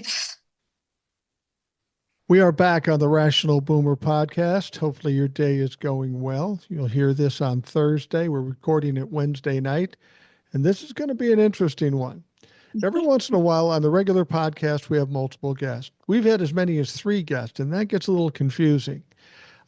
right. We are back on the Rational Boomer podcast. Hopefully, your day is going well. You'll hear this on Thursday. We're recording it Wednesday night, and this is going to be an interesting one. Every once in a while on the regular podcast, we have multiple guests. We've had as many as three guests, and that gets a little confusing.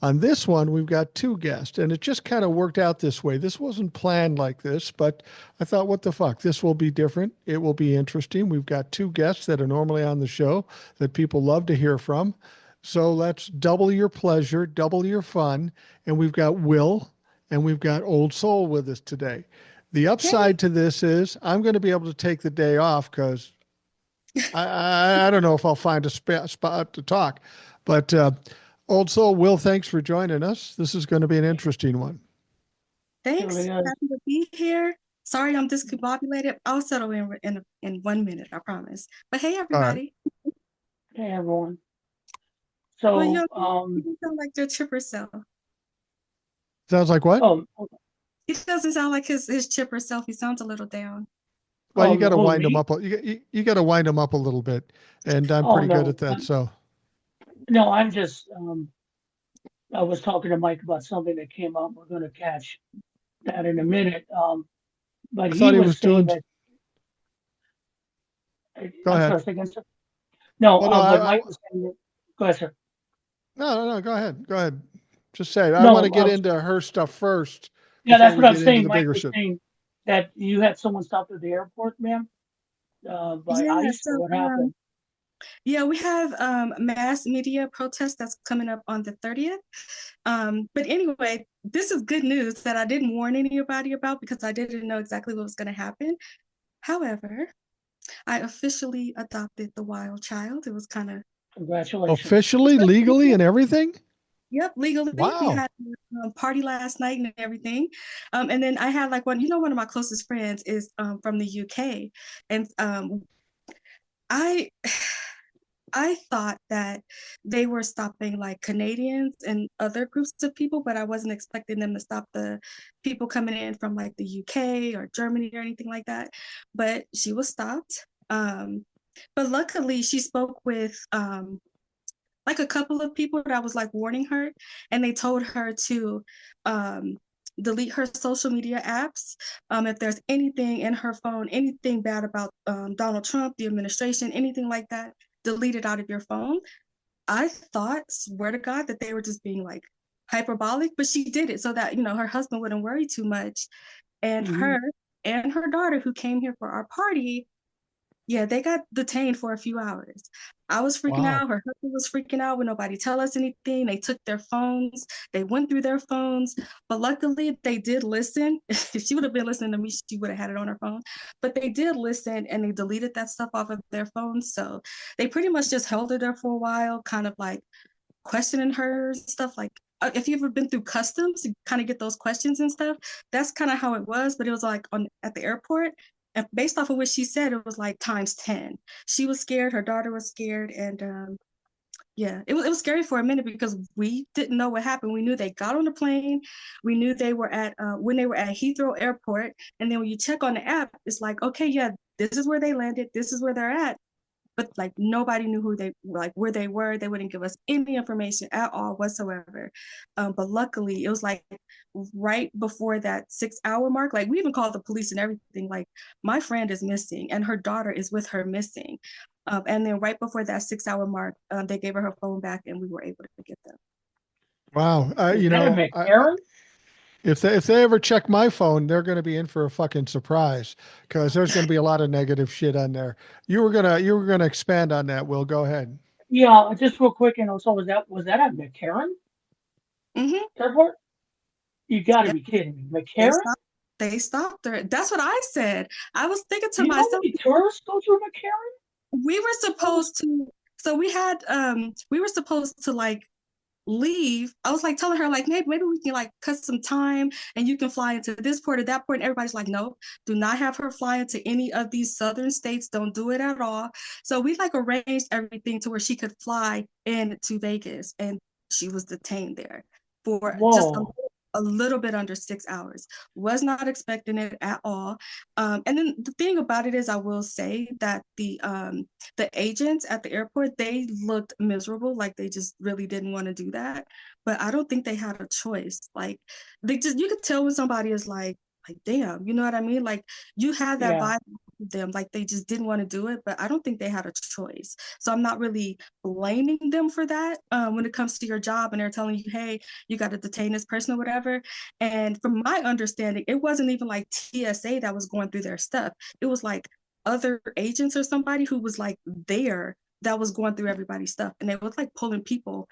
On this one, we've got two guests, and it just kind of worked out this way. This wasn't planned like this, but I thought, what the fuck? This will be different. It will be interesting. We've got two guests that are normally on the show that people love to hear from. So let's double your pleasure, double your fun. And we've got Will and we've got Old Soul with us today. The Hey. upside to this is I'm going to be able to take the day off because I don't know if I'll find a spot to talk. But Old Soul, Will, thanks for joining us. This is going to be an interesting one. Thanks. Really is. Happy to be here. Sorry, I'm discombobulated. I'll settle in 1 minute, I promise. But hey, All right. everybody. Hey everyone. Well, So you sound like your chipper self. Sounds like what? okay. He doesn't sound like his chipper self. He sounds a little down. Well, you got to Who, wind them me? up. You got to wind them up a little bit, and I'm Oh pretty good no. at that. So No, I'm just I was talking to Mike about something that came up. We're gonna catch that in a minute. But I he thought he was was saying doing. that Go I'm ahead. sorry, say again, sir. No, Well, no, but Mike was saying that, go ahead, sir. no. Go ahead. Go ahead. Just say it. I want to No, get into her stuff first yeah, before that's we what I'm get into saying. the Mike bigger was shit. saying that you had someone stopped at the airport, ma'am, by Yeah, ICE, so or what happened? yeah, we have mass media protest that's coming up on the 30th. But anyway, this is good news that I didn't warn anybody about because I didn't know exactly what was going to happen. However, I officially adopted the wild child. It was kind of, Congratulations. Officially, legally, and everything. yep, legally. We Wow. had a party last night and everything. And then I had like one of my closest friends is from the UK. And I I thought that they were stopping like Canadians and other groups of people, but I wasn't expecting them to stop the people coming in from like the UK or Germany or anything like that. But she was stopped. But luckily, she spoke with like a couple of people that was like warning her, and they told her to delete her social media apps. If there's anything in her phone, anything bad about Donald Trump, the administration, anything like that, delete it out of your phone. I thought, swear to God, that they were just being like hyperbolic, but she did it so that, her husband wouldn't worry too much. And Hmm. her and her daughter, who came here for our party, yeah, they got detained for a few hours. I was freaking Wow. out. Her husband was freaking out when nobody tell us anything. They took their phones. They went through their phones. But luckily, they did listen. If she would have been listening to me, she would have had it on her phone. But they did listen and they deleted that stuff off of their phones. So they pretty much just held her there for a while, kind of like questioning her and stuff. Like, if you've ever been through customs, you kind of get those questions and stuff. That's kind of how it was. But it was like on at the airport, and based off of what she said, it was like times 10. She was scared, her daughter was scared, and yeah, it was scary for a minute because we didn't know what happened. We knew they got on the plane, we knew they were at when they were at Heathrow Airport, and then when you check on the app, it's like, okay, yeah, this is where they landed, this is where they're at, but like nobody knew who they like where they were. They wouldn't give us any information at all whatsoever. But luckily, it was like right before that 6 hour mark. Like we even called the police and everything. Like my friend is missing, and her daughter is with her missing. And then right before that 6 hour mark, they gave her phone back, and we were able to get them. Wow. Is that a McCarran? If they ever check my phone, they're going to be in for a fucking surprise because there's going to be a lot of negative shit on there. You were gonna expand on that. Will, go ahead. Yeah, just real quick, and also was that a McCarran Mm-hmm. airport? You got to Yep. be kidding me, They McCarran? stopped. They stopped her. That's what I said. I was thinking Do to you know how myself, many tourists go through McCarran? we were That was supposed to so we were supposed to like leave. I was like telling her like maybe we can like cut some time and you can fly into this port or that port, and everybody's like, no, do not have her fly into any of these southern states, don't do it at all. So we like arranged everything to where she could fly in to Vegas, and she was detained there for just whoa. a little bit under 6 hours. Was not expecting it at all. And then the thing about it is, I will say that the agents at the airport, they looked miserable, like they just really didn't want to do that. But I don't think they had a choice. Like you could tell when somebody is like damn, you know what I mean? Like you had that Yeah. vibe with them, like they just didn't want to do it, but I don't think they had a choice. So I'm not really blaming them for that when it comes to your job and they're telling you, hey, you got to detain this person or whatever. And from my understanding, it wasn't even like TSA that was going through their stuff. It was like other agents or somebody who was like there that was going through everybody's stuff. And they was like pulling people.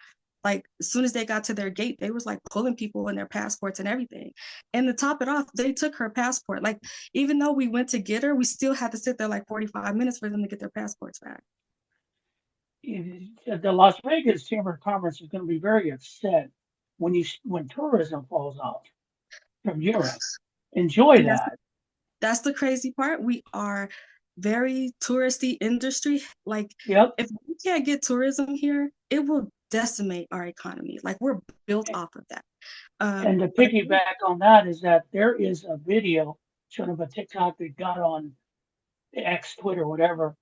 Like as soon as they got to their gate, they was like pulling people in their passports and everything. And to top it off, they took her passport. Like even though we went to get her, we still had to sit there like 45 minutes for them to get their passports back. The Las Vegas Chamber of Commerce is going to be very upset when tourism falls off from Europe. Enjoy And that. that's the crazy part. We are very touristy industry. Like Yep. if we can't get tourism here, it will decimate our economy. Like we're built off of that. And to But piggyback on that is that there is a video, sort of a TikTok that got on X, Twitter, whatever.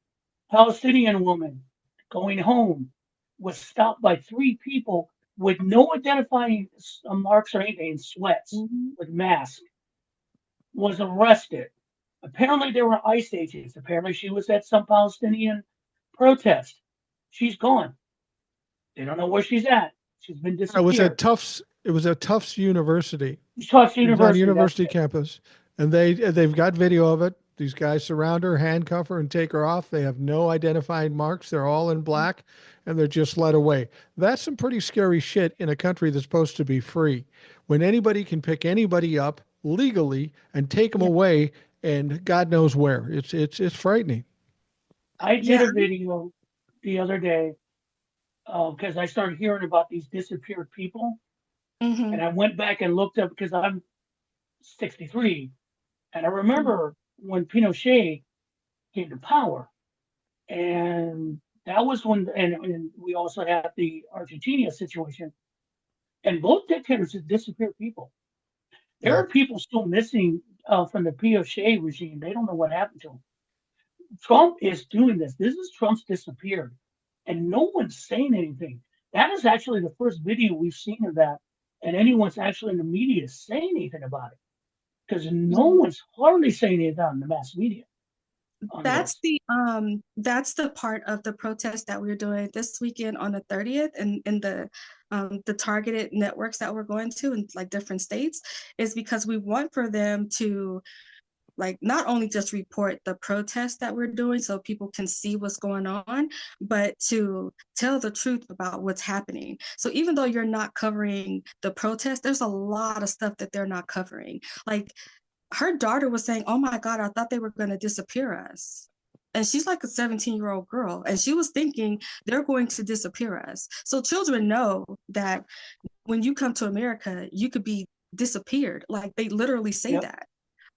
Palestinian woman going home was stopped by 3 people with no identifying marks or anything, in sweats, with masks, was arrested. Apparently, there were ICE agents. Apparently, she was at some Palestinian protest. She's gone. They don't know where she's at. She's been It was at disappeared. Tufts. It was at Tufts University. Tufts It was on University. university campus, and they've got video of it. These guys surround her, handcuff her, and take her off. They have no identifying marks. They're all in black, and they're just led away. That's some pretty scary shit in a country that's supposed to be free. When anybody can pick anybody up legally and take them away, and God knows where. It's frightening. I did a video the other day because I started hearing about these disappeared people. And I went back and looked up because I'm 63. And I remember when Pinochet came to power. And that was when, and we also had the Argentina situation. And both dictators had disappeared people. There are people still missing from the Pinochet regime. They don't know what happened to them. Trump is doing this. This is Trump's disappeared. And no one's saying anything. That is actually the first video we've seen of that. And anyone's actually in the media saying anything about it. Because no one's hardly saying anything in the mass media. That's the part of the protest that we're doing this weekend on the 30th, and in the targeted networks that we're going to in like different states, is because we want for them to like not only just report the protest that we're doing so people can see what's going on, but to tell the truth about what's happening. So even though you're not covering the protest, there's a lot of stuff that they're not covering. Like her daughter was saying, oh my God, I thought they were going to disappear us. And she's like a 17-year-old girl. And she was thinking they're going to disappear us. So children know that when you come to America, you could be disappeared. Like they literally say that.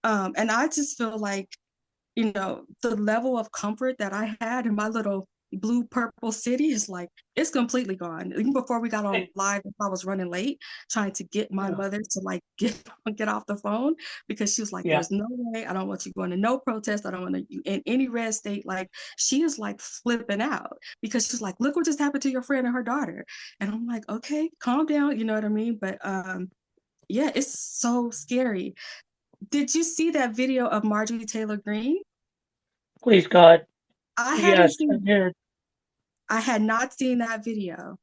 And I just feel like, you know, the level of comfort that I had in my little blue purple city is like, it's completely gone. Even before we got on live, I was running late trying to get my mother to like get off the phone, because she was like, there's no way, I don't want you going to no protest, I don't want you in any red state. Like she is like flipping out because she's like, look what just happened to your friend and her daughter. And I'm like, okay, calm down, you know what I mean? But yeah, it's so scary. Did you see that video of Marjorie Taylor Greene? Please God. I had not seen that video.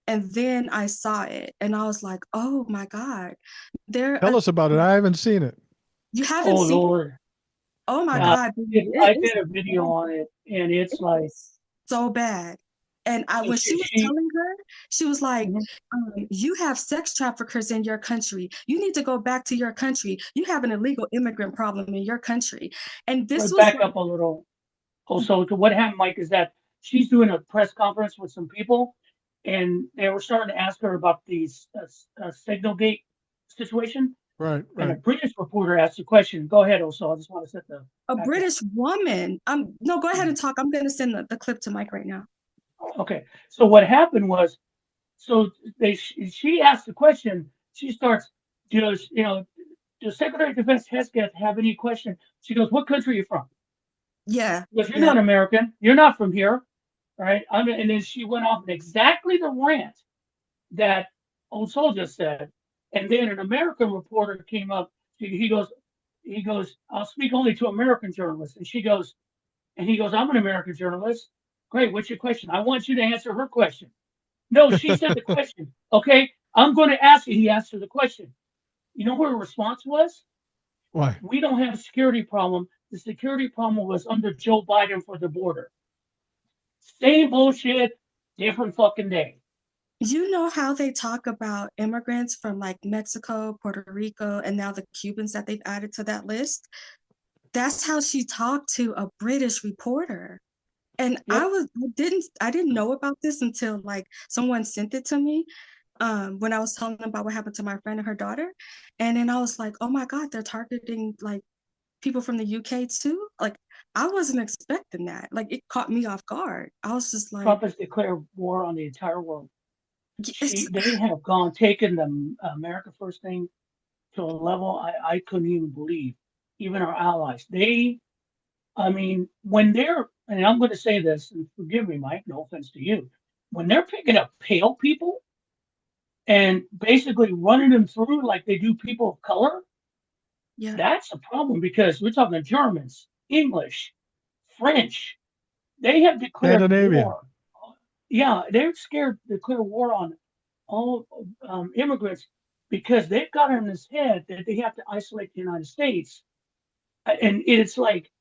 And then I saw it and I was like, oh my God. Tell us about it. I haven't seen it. You haven't seen Lord. it? Oh my God. I did a video on it and it's like so bad. And when she was telling her, she was like, you have sex traffickers in your country. You need to go back to your country. You have an illegal immigrant problem in your country. And this was back up a little. Also, what happened, Mike, is that she's doing a press conference with some people and they were starting to ask her about these Signal Gate situation. Right. And a British reporter asked a question. Go ahead, also. I just want to set the... British woman. No, go ahead and talk. I'm going to send the clip to Mike right now. Okay. So what happened was, she asked the question. She starts does, does Secretary of Defense Hesketh have any question? She goes, what country are you from? Yeah. Because you're Yeah. not American. You're not from here. Right. And then she went off on exactly the rant that Old Soul just said. And then an American reporter came up. He goes, I'll speak only to American journalists. And he goes, I'm an American journalist. Great. What's your question? I want you to answer her question. No, she said the question. Okay. I'm going to ask you. He asked her the question. You know what her response was? Why? We don't have a security problem. The security problem was under Joe Biden for the border. Same bullshit, different fucking day. You know how they talk about immigrants from like Mexico, Puerto Rico, and now the Cubans that they've added to that list? That's how she talked to a British reporter. And Yep. I didn't know about this until like someone sent it to me when I was telling them about what happened to my friend and her daughter. And then I was like, oh my God, they're targeting like people from the UK too. Like I wasn't expecting that. Like it caught me off guard. I was just like, Trump has declared war on the entire world. it's They have taken the America First thing to a level I couldn't even believe. Even our allies, I mean, when they're, and I'm going to say this, and forgive me, Mike, no offense to you, when they're picking up pale people and basically running them through like they do people of color, yeah, that's a problem because we're talking Germans, English, French. They have declared Scandinavian. war. Yeah, they're scared to declare war on all immigrants because they've got in this head that they have to isolate the United States, and it's like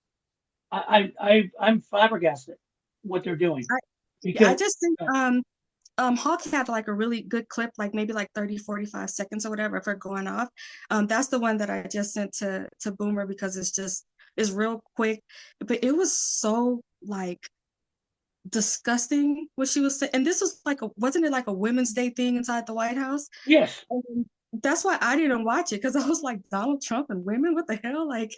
I'm flabbergasted what they're doing I, yeah, I because just think Hawk had like a really good clip, like maybe like 30, 45 seconds or whatever, if we're going off. That's the one that I just sent to Boomer because it's real quick. But it was so like disgusting what she was saying. And this was like wasn't it like a Women's Day thing inside the White House? yes, And that's why I didn't watch it because I was like, Donald Trump and women, what the hell? Like,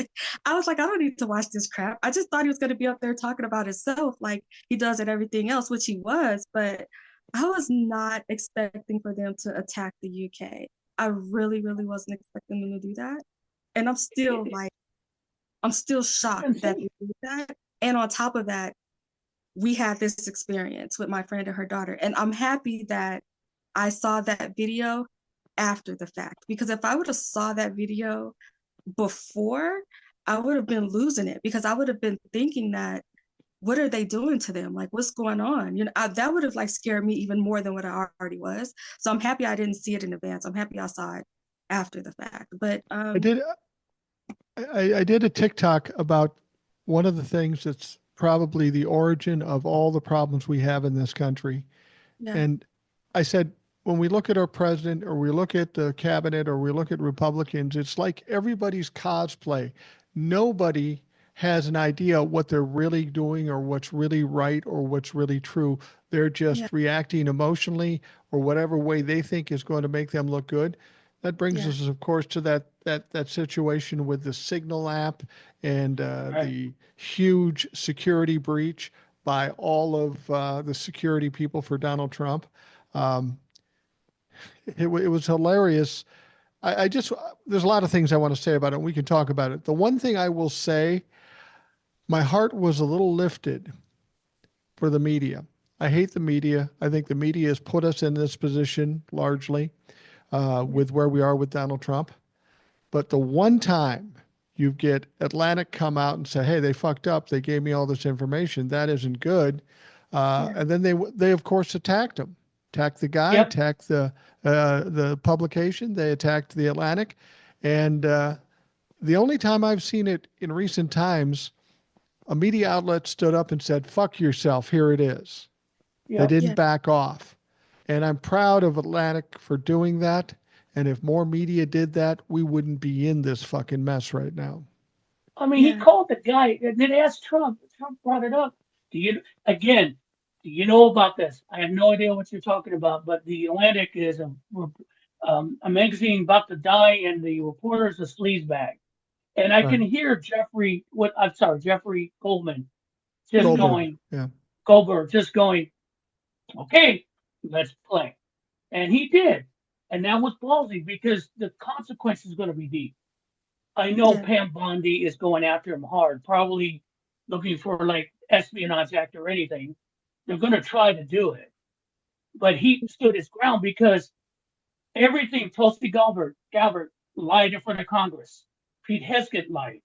I was like, I don't need to watch this crap. I just thought he was going to be up there talking about himself like he does at everything else, which he was, but I was not expecting for them to attack the UK. I really, really wasn't expecting them to do that. And I'm still it's shocked that insane. they did that. And on top of that, we had this experience with my friend and her daughter. And I'm happy that I saw that video after the fact because if I would have saw that video before, I would have been losing it because I would have been thinking that what are they doing to them? Like what's going on? That would have like scared me even more than what I already was. So I'm happy I didn't see it in advance. I'm happy I saw it after the fact. But I did. I did a TikTok about one of the things that's probably the origin of all the problems we have in this country. yeah, And I said, when we look at our president or we look at the cabinet or we look at Republicans, it's like everybody's cosplay. Nobody has an idea what they're really doing or what's really right or what's really true. They're yeah, just reacting emotionally or whatever way they think is going to make them look good. That brings yeah, us, of course, to that situation with the Signal app and Right. the huge security breach by all of the security people for Donald Trump. Um, it was hilarious. I just, there's a lot of things I want to say about it. And we can talk about it. The one thing I will say, my heart was a little lifted for the media. I hate the media. I think the media has put us in this position largely yeah, with where we are with Donald Trump. But the one time you get Atlantic come out and say, "Hey, they fucked up. They gave me all this information. That isn't good," yeah, and then they of course attacked him, attacked the guy, Yep. attacked the publication. They attacked the Atlantic, and the only time I've seen it in recent times, a media outlet stood up and said, "Fuck yourself. Here it is." They Yep. didn't yeah, back off. And I'm proud of Atlantic for doing that. And if more media did that, we wouldn't be in this fucking mess right now. I mean, he yeah, called the guy and then asked Trump. Trump brought it up. Do you again? Do you know about this? I have no idea what you're talking about, but the Atlantic is a magazine about to die, and the reporter's a sleazebag. And I Right. can hear Jeffrey Goldman just mm-hmm, Goldberg. going, Yeah. Goldberg just going, okay, let's play. And he did. And that was ballsy because the consequence is going to be deep. I know Pam Bondi is going after him hard, probably looking for like espionage act or anything. They're going to try to do it. But he stood his ground because everything Tulsi Gabbard lied in front of Congress. Pete Heskett lied.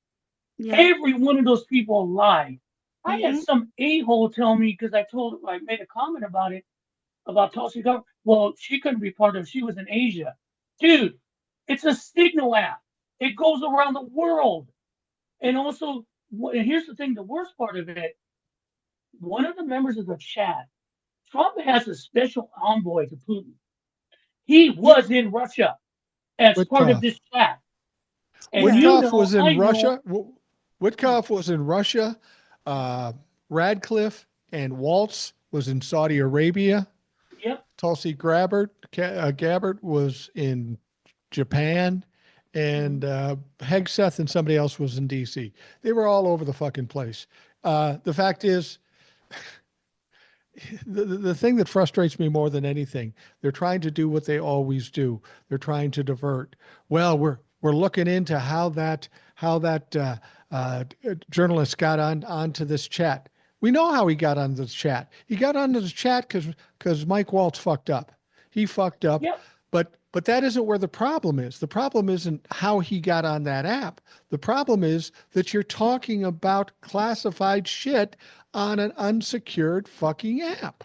Yeah. Every one of those people lied. I had Mm-hmm. some a-hole tell me because I made a comment about it, about Tulsi Gabbard. Well, she couldn't be part of it. She was in Asia. Dude, it's a signal app. It goes around the world. And also, and here's the thing, the worst part of it, one of the members of the chat, Trump has a special envoy to Putin. He Yeah. was in Russia as part of Witkoff. this chat. And Yeah. you Witkoff know, was in I know. Russia. Witkoff was in Russia. Radcliffe and Waltz was in Saudi Arabia. Yep. Tulsi Gabbard was in Japan, and Hegseth and somebody else was in D.C. They were all over the fucking place. The fact is, the thing that frustrates me more than anything, they're trying to do what they always do. They're trying to divert. Well, we're looking into how that journalist got onto this chat. We know how he got on this chat. He got onto the chat because Mike Waltz fucked up. He fucked up. Yep. But that isn't where the problem is. The problem isn't how he got on that app. The problem is that you're talking about classified shit on an unsecured fucking app.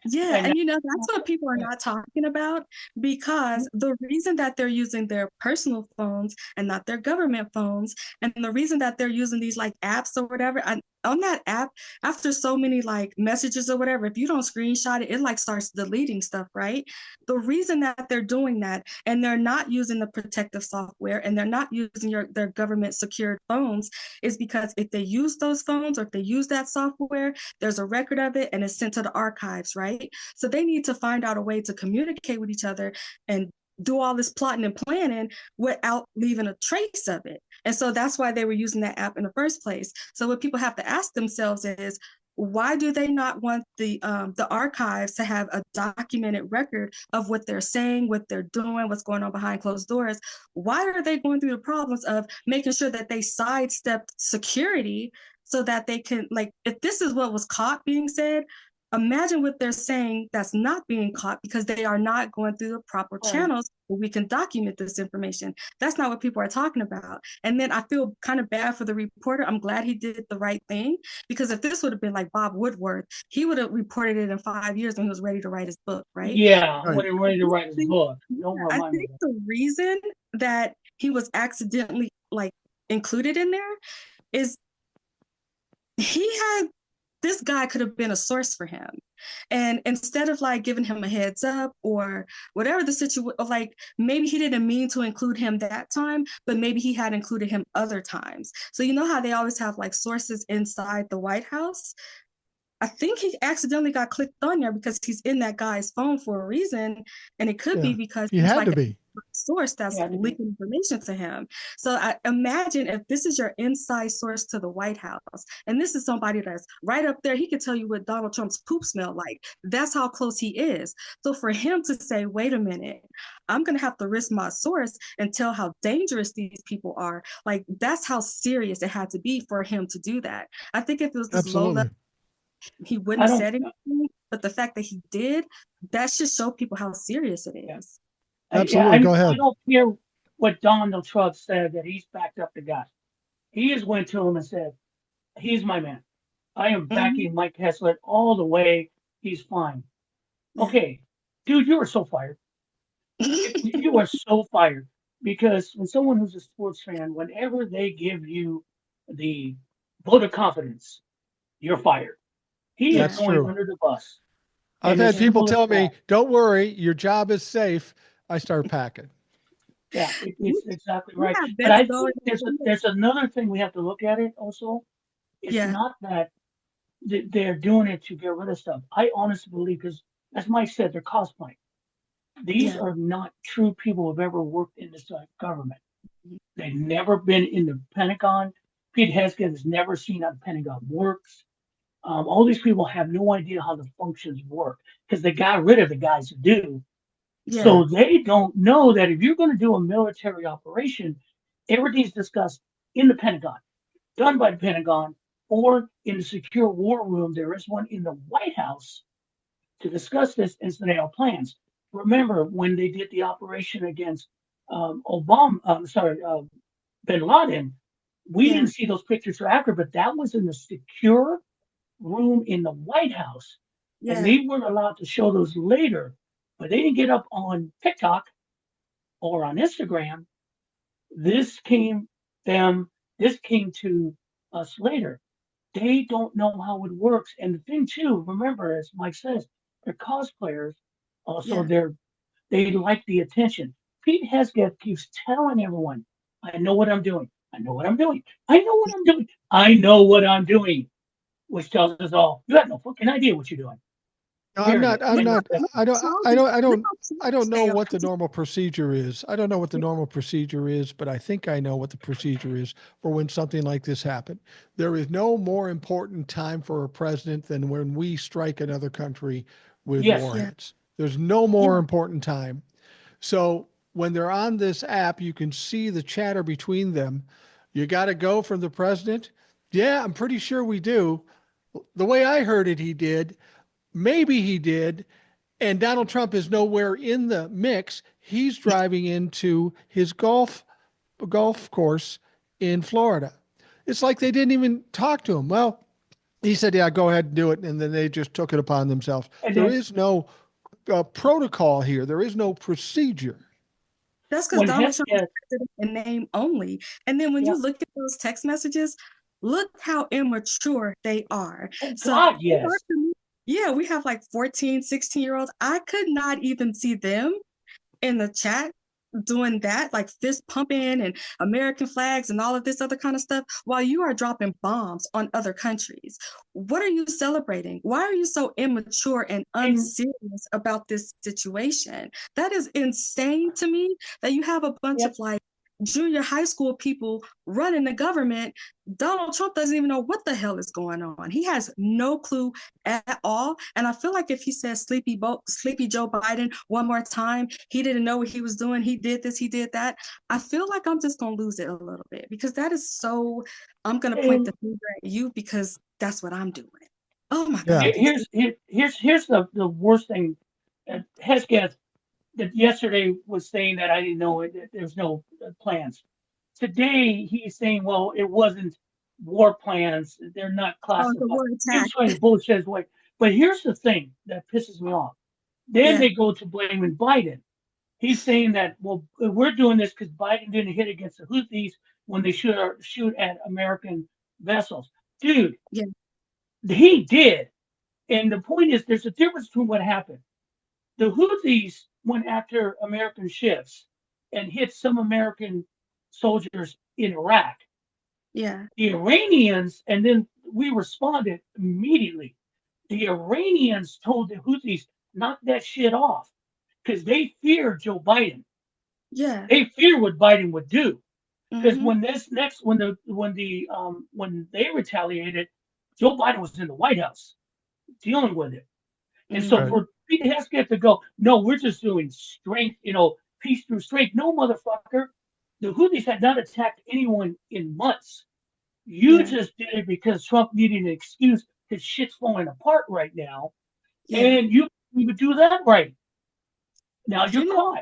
Yeah, And and that's what people are not talking about, because the reason that they're using their personal phones and not their government phones, and the reason that they're using these like apps or whatever, on that app, after so many like messages or whatever, if you don't screenshot it, it like starts deleting stuff, right? The reason that they're doing that, and they're not using the protective software, and they're not using their government secured phones, is because if they use those phones, or if they use that software, there's a record of it and it's sent to the archives, right? So they need to find out a way to communicate with each other and do all this plotting and planning without leaving a trace of it. And so that's why they were using that app in the first place. So what people have to ask themselves is, why do they not want the archives to have a documented record of what they're saying, what they're doing, what's going on behind closed doors? Why are they going through the problems of making sure that they sidestep security so that they can, like, if this is what was caught being said, imagine what they're saying that's not being caught, because they are not going through the proper channels where we can document this information. That's not what people are talking about. And then I feel kind of bad for the reporter. I'm glad he did the right thing, because if this would have been like Bob Woodward, he would have reported it in 5 years when he was ready to write his book, right? yeah, Right. when he ready to write his book. Don't I remind me think of that. the reason that he was accidentally like included in there is this guy could have been a source for him. And instead of like giving him a heads up or whatever the situation, like maybe he didn't mean to include him that time, but maybe he had included him other times. So you know how they always have like sources inside the White House? I think he accidentally got clicked on there because he's in that guy's phone for a reason. And it could be because He he's had like to be. a source that's leaking information to him. So I imagine if this is your inside source to the White House, and this is somebody that's right up there, he could tell you what Donald Trump's poop smelled like. That's how close he is. So for him to say, wait a minute, I'm going to have to risk my source and tell how dangerous these people are, like that's how serious it had to be for him to do that. I think if it was this low level, he wouldn't have said anything, but the fact that he did, that should show people how serious it is. Absolutely. Go ahead. I don't care what Donald Trump said, that he's backed up the guy. He just went to him and said, he's my man. I am backing Mike Hessler all the way. He's fine. Yeah. Okay, dude, you are so fired. You are so fired. Because when someone who's a sports fan, whenever they give you the vote of confidence, you're fired. He is That's going true. under the bus. I've And as had people simple as tell me, that. don't worry, your job is safe. I start packing. Yeah, it's exactly We right. have But bets I going. think there's another thing we have to look at it also. It's Yeah. not that they're doing it to get rid of stuff. I honestly believe, because as Mike said, they're cosplaying. These Yeah. are not true people who've ever worked in this government. They've never been in the Pentagon. Pete Heskett has never seen how the Pentagon works. All these people have no idea how the functions work because they got rid of the guys who do. So they don't know that if you're going to do a military operation, everything's discussed in the Pentagon, done by the Pentagon, or in the secure war room. There is one in the White House to discuss this and scenario plans. Remember when they did the operation against Bin Laden, we didn't see those pictures after, but that was in the secure room in the White House. And they weren't allowed to show those later, but they didn't get up on TikTok or on Instagram. This came them, this came to us later. They don't know how it works. And the thing too, remember, as Mike says, they're cosplayers. Also, they like the attention. Pete Hesketh keeps telling everyone, I know what I'm doing. I know what I'm doing. I know what I'm doing. I know what I'm doing. Which tells us all, you have no fucking idea what you're doing. No, Period. I don't know what the normal procedure is. I don't know what the normal procedure is, but I think I know what the procedure is for when something like this happened. There is no more important time for a president than when we strike another country with warheads. There's no more important time. So when they're on this app, you can see the chatter between them. You got to go from the president. Yeah, I'm pretty sure we do. The way I heard it, he did. Maybe he did. And Donald Trump is nowhere in the mix. He's driving into his golf course in Florida. It's like they didn't even talk to him. Well, he said, yeah, go ahead and do it. And then they just took it upon themselves. There is no protocol here. There is no procedure. That's because Donald Trump is president in name only. And then when you look at those text messages, look how immature they are. God, yes. Yeah, we have like 14, 16-year-olds. I could not even see them in the chat doing that, like fist pumping and American flags and all of this other kind of stuff while you are dropping bombs on other countries. What are you celebrating? Why are you so immature and unserious about this situation? That is insane to me that you have a bunch of like junior high school people running the government. Donald Trump doesn't even know what the hell is going on. He has no clue at all. And I feel like if he says Sleepy Joe Biden one more time, he didn't know what he was doing. He did this, he did that. I feel like I'm just going to lose it a little bit because that is so, I'm going to point the finger at you because that's what I'm doing. Oh my God. Here's the worst thing. Hesketh that yesterday was saying that I didn't know it, that there's no plans. Today he's saying, well, it wasn't war plans. They're not classified. He's trying to bullshit his way. But here's the thing that pisses me off. Then they go to blaming Biden. He's saying that, well, we're doing this because Biden didn't hit against the Houthis when they shoot at American vessels. Dude, he did. And the point is, there's a difference between what happened. The Houthis went after American ships and hit some American soldiers in Iraq. Yeah. The Iranians, and then we responded immediately. The Iranians told the Houthis, knock that shit off, because they feared Joe Biden. Yeah. They fear what Biden would do. Because when they retaliated, Joe Biden was in the White House dealing with it. And so for Pete Hesketh to go, no, we're just doing strength, peace through strength. No, motherfucker. The Houthis had not attacked anyone in months. You just did it because Trump needed an excuse because shit's falling apart right now. And you would do that right. Now you're caught.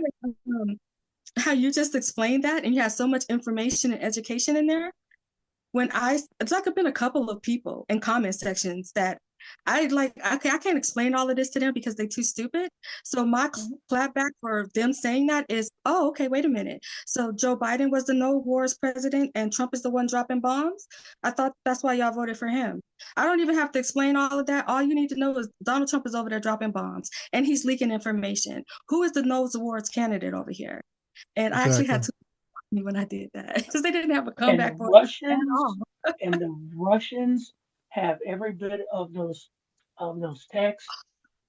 How you just explained that, and you have so much information and education in there. It's like I've been a couple of people in comment sections that I can't explain all of this to them because they're too stupid. So my clap back for them saying that is, oh, okay, wait a minute. So Joe Biden was the no wars president and Trump is the one dropping bombs? I thought that's why y'all voted for him. I don't even have to explain all of that. All you need to know is Donald Trump is over there dropping bombs and he's leaking information. Who is the no wars candidate over here? And I actually had to me when I did that because they didn't have a comeback for and the Russians have every bit of those texts.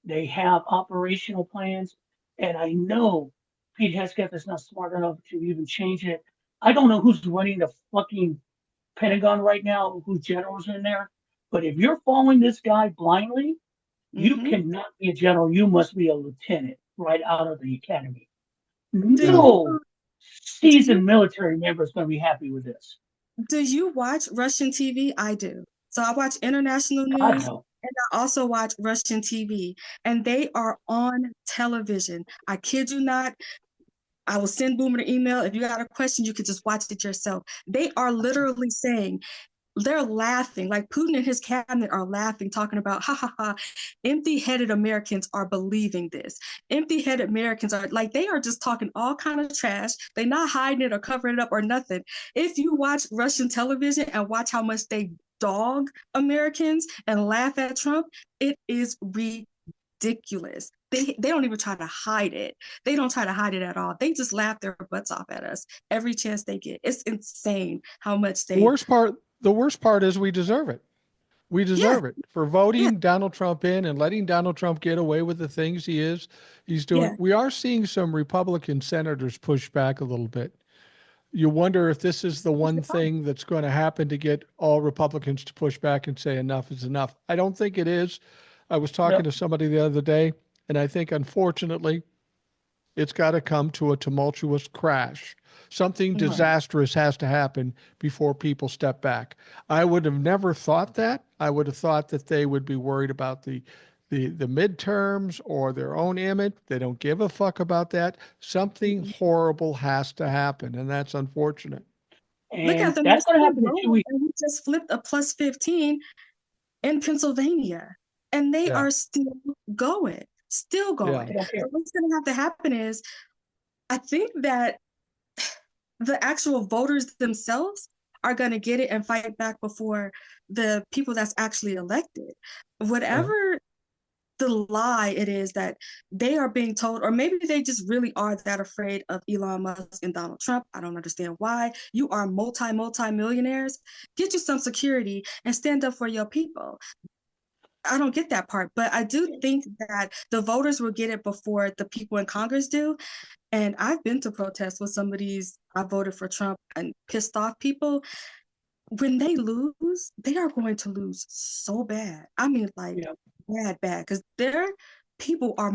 They have operational plans, and I know Pete Hesketh is not smart enough to even change it. I don't know who's running the fucking Pentagon right now, whose generals are in there. But if you're following this guy blindly, you cannot be a general. You must be a lieutenant. right out of the academy. Do Yeah. No you do seasoned you military member is going to be happy with this. do you watch Russian TV? I do. So I watch international God news no. and I also watch Russian TV, and they are on television. I kid you not. I will send Boomer an email. If you got a question, you could just watch it yourself. They are literally saying, they're laughing, like Putin and his cabinet are laughing, talking about, ha ha ha, empty-headed Americans are believing this. Empty-headed Americans are like, they are just talking all kind of trash. They're not hiding it or covering it up or nothing. If you watch Russian television and watch how much they dog Americans and laugh at Trump, it is ridiculous. They don't even try to hide it. They don't try to hide it at all. They just laugh their butts off at us every chance they get. It's insane how much The worst part is we deserve it. We yeah, deserve it for yeah, voting Donald Trump in and letting Donald Trump get away with the things he's doing. yeah. We are seeing some Republican senators push back a little bit. You wonder if this is the one thing that's going to happen to get all Republicans to push back and say enough is enough. I don't think it is. I was talking No. to somebody the other day, and I think unfortunately it's got to come to a tumultuous crash. Something Right. disastrous has to happen before people step back. I would have never thought that. I would have thought that they would be worried about the midterms or their own image. They don't give a fuck about that. Something horrible has to happen, and that's unfortunate. Look at And the that's next going to one, happen in 2 weeks. and we just flipped a plus 15 in Pennsylvania, and they Yeah. are still going, still Yeah. going. I don't care. So what's going to have to happen is, I think that the actual voters themselves are going to get it and fight back before the people that's actually elected. Right. Whatever the lie it is that they are being told, or maybe they just really are that afraid of Elon Musk and Donald Trump. I don't understand why. You are multi millionaires. Get you some security and stand up for your people. I don't get that part, but I do think that the voters will get it before the people in Congress do. And I've been to protests with some of these, I voted for Trump and pissed off people. When they lose, they are going to lose so bad. I mean, like, Yeah. bad, because their people are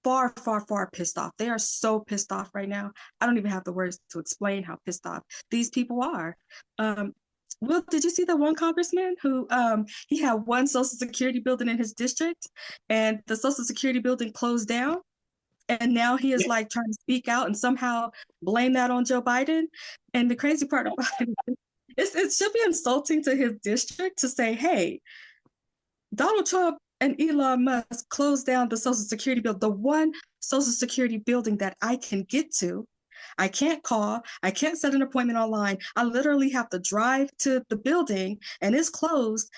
far pissed off. They are so pissed off right now. I don't even have the words to explain how pissed off these people are. Will, did you see the one congressman who he had one social security building in his district, and the social security building closed down, and now he is Yeah. like trying to speak out and somehow blame that on Joe Biden. And the crazy part about it should be insulting to his district to say, hey, Donald Trump and Elon Musk closed down the Social Security building, the one Social Security building that I can get to. I can't call, I can't set an appointment online. I literally have to drive to the building and it's closed,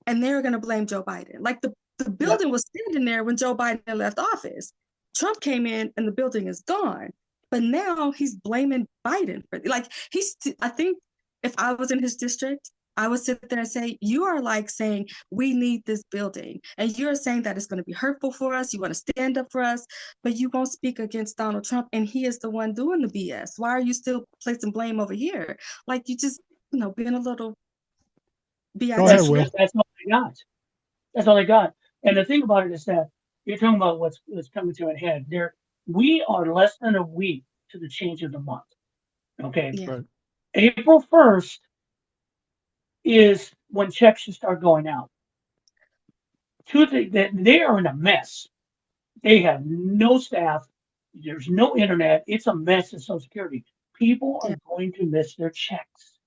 and they're going to blame Joe Biden. Like the Yep. building was standing there when Joe Biden left office. Trump came in and the building is gone. But now he's blaming Biden for, like, I think if I was in his district, I would sit there and say, you are like saying, we need this building. And you're saying that it's going to be hurtful for us. You want to stand up for us, but you won't speak against Donald Trump. And he is the one doing the BS. Why are you still placing blame over here? Like, you just, being a little Go ahead, That's bitch. Will. that's all they got. That's all they got. And the thing about it is that you're talking about what's coming to a head. We are less than a week to the change of the month. Okay. Yeah. Right. April 1st is when checks should start going out. They are in a mess. They have no staff. There's no internet. It's a mess in Social Security. People are Yeah. going to miss their checks.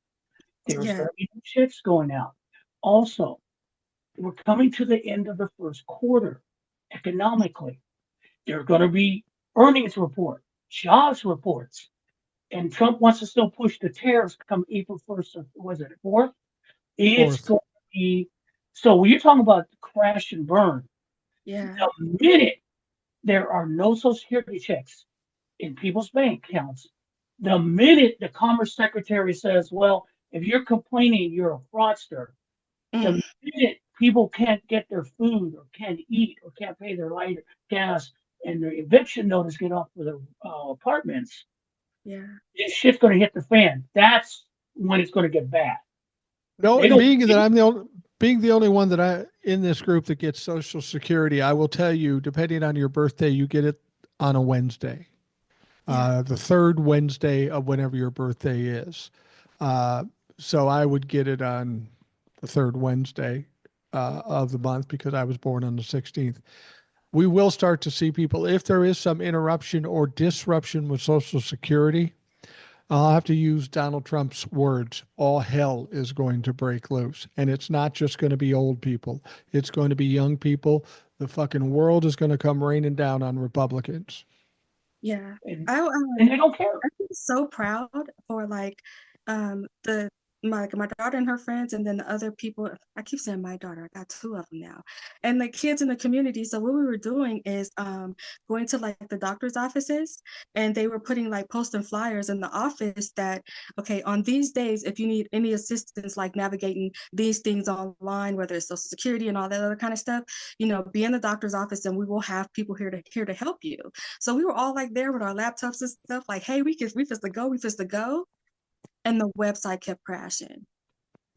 There's Yeah. going to be no checks going out. Also, we're coming to the end of the first quarter economically. There are going to be earnings report, jobs reports, and Trump wants to still push the tariffs come April 1st, or was it 4th? It's Fourth. going to be, so when you're talking about crash and burn, Yeah. the minute there are no Social Security checks in people's bank accounts, the minute the Commerce Secretary says, well, if you're complaining, you're a fraudster, Mm. the minute people can't get their food or can't eat or can't pay their light or gas and their eviction notice get off for their apartments, Yeah. this shit's going to hit the fan. That's when it's going to get bad. No, They and don't. being the only one that I in this group that gets Social Security, I will tell you, depending on your birthday, you get it on a Wednesday, the third Wednesday of whenever your birthday is. So I would get it on the third Wednesday of the month because I was born on the 16th. We will start to see people, if there is some interruption or disruption with Social Security, I'll have to use Donald Trump's words. All hell is going to break loose. And it's not just going to be old people. It's going to be young people. The fucking world is going to come raining down on Republicans. Yeah. And I they don't care. I feel so proud for like the my daughter and her friends, and then the other people. I keep saying my daughter, I got two of them now, and the kids in the community. So what we were doing is going to like the doctor's offices, and they were putting like posting flyers in the office that, okay, on these days, if you need any assistance like navigating these things online, whether it's Social Security and all that other kind of stuff, you know, be in the doctor's office and we will have people here to help you. So we were all like there with our laptops and stuff, like, hey, we supposed to go. And the website kept crashing.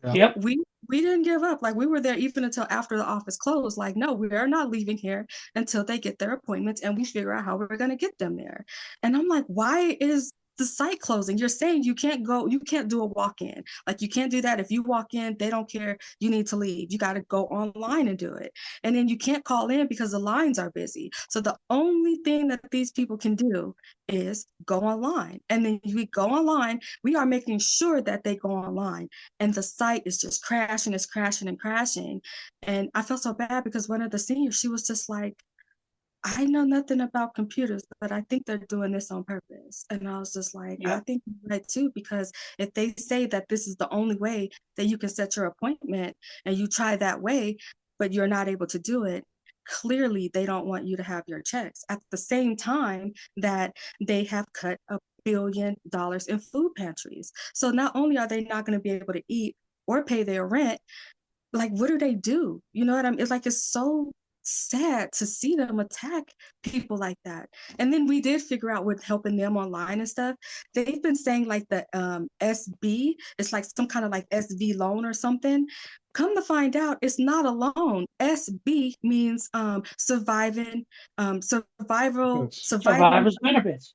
Yeah. Yep. We didn't give up. Like we were there even until after the office closed. Like, no, we are not leaving here until they get their appointments and we figure out how we're going to get them there. And I'm like, why is the site closing? You're saying you can't do a walk-in. Like you can't do that. If you walk in, they don't care. You need to leave. You got to go online and do it. And then you can't call in because the lines are busy. So the only thing that these people can do is go online. And then we go online, we are making sure that they go online. And the site is just crashing, it's crashing and crashing. And I felt so bad because one of the seniors, she was just like, I know nothing about computers, but I think they're doing this on purpose. And I was just like, Yep. I think you're right too, because if they say that this is the only way that you can set your appointment and you try that way, but you're not able to do it, clearly they don't want you to have your checks at the same time that they have cut $1 billion in food pantries. So not only are they not going to be able to eat or pay their rent, like what do? You know what I mean? It's like it's so sad to see them attack people like that. And then we did figure out with helping them online and stuff. They've been saying like the SB, it's like some kind of like SV loan or something. Come to find out, it's not a loan. SB means surviving, Survivors benefits.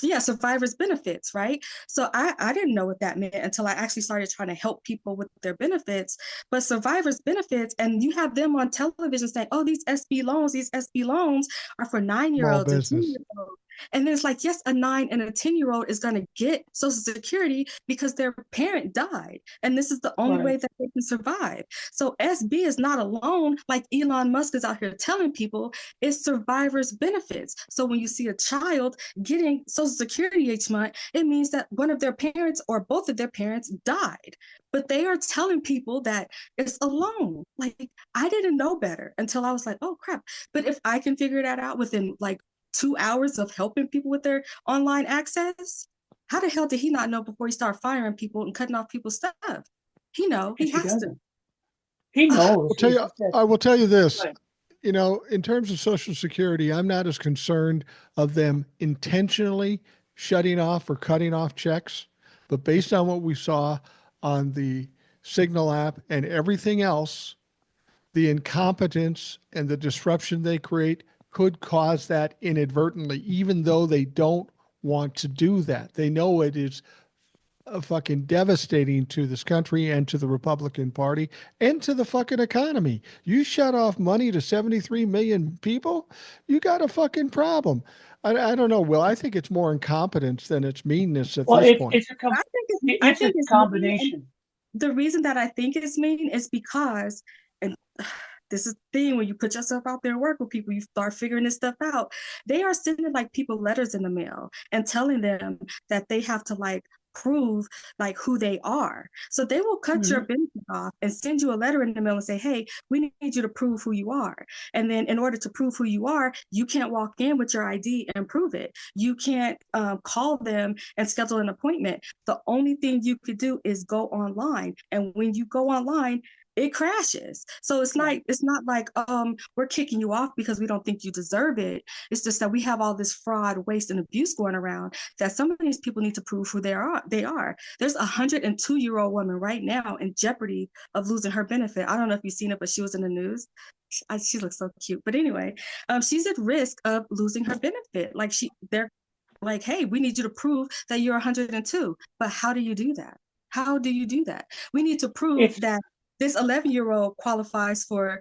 Yeah, survivors benefits, right? So I didn't know what that meant until I actually started trying to help people with their benefits. But survivors benefits, and you have them on television saying, oh, these SB loans are for 9-year-olds and business. 10-year-olds. And then it's like, yes, a 9 and a 10-year-old is going to get Social Security because their parent died. And this is the only way that they can survive. So SB is not a loan like Elon Musk is out here telling people. It's survivors benefits. So when you see a child getting Social Security each month, it means that one of their parents or both of their parents died. But they are telling people that it's a loan. Like, I didn't know better until I was like, oh, crap. But if I can figure that out within like 2 hours of helping people with their online access, how the hell did he not know before he started firing people and cutting off people's stuff? He has to. He knows. I will tell you this. You know, in terms of Social Security, I'm not as concerned of them intentionally shutting off or cutting off checks. But based on what we saw on the Signal app and everything else, the incompetence and the disruption they create could cause that inadvertently, even though they don't want to do that. They know it is fucking devastating to this country and to the Republican Party and to the fucking economy. You shut off money to 73 million people, you got a fucking problem. I don't know, Will. I think it's more incompetence than it's meanness at this point. I think it's a combination. The reason that I think it's mean is because, and this is the thing, when you put yourself out there and work with people, you start figuring this stuff out. They are sending like people letters in the mail and telling them that they have to like prove like who they are. So they will cut your benefit off and send you a letter in the mail and say, hey, we need you to prove who you are. And then in order to prove who you are, you can't walk in with your ID and prove it. You can't call them and schedule an appointment. The only thing you could do is go online. And when you go online, it crashes. So it's not like we're kicking you off because we don't think you deserve it. It's just that we have all this fraud, waste, and abuse going around that some of these people need to prove who they are. There's a 102-year-old woman right now in jeopardy of losing her benefit. I don't know if you've seen it, but she was in the news. she looks so cute. But anyway, she's at risk of losing her benefit. Like they're like, hey, we need you to prove that you're 102. But how do you do that? How do you do that? We need to prove that this 11-year-old qualifies for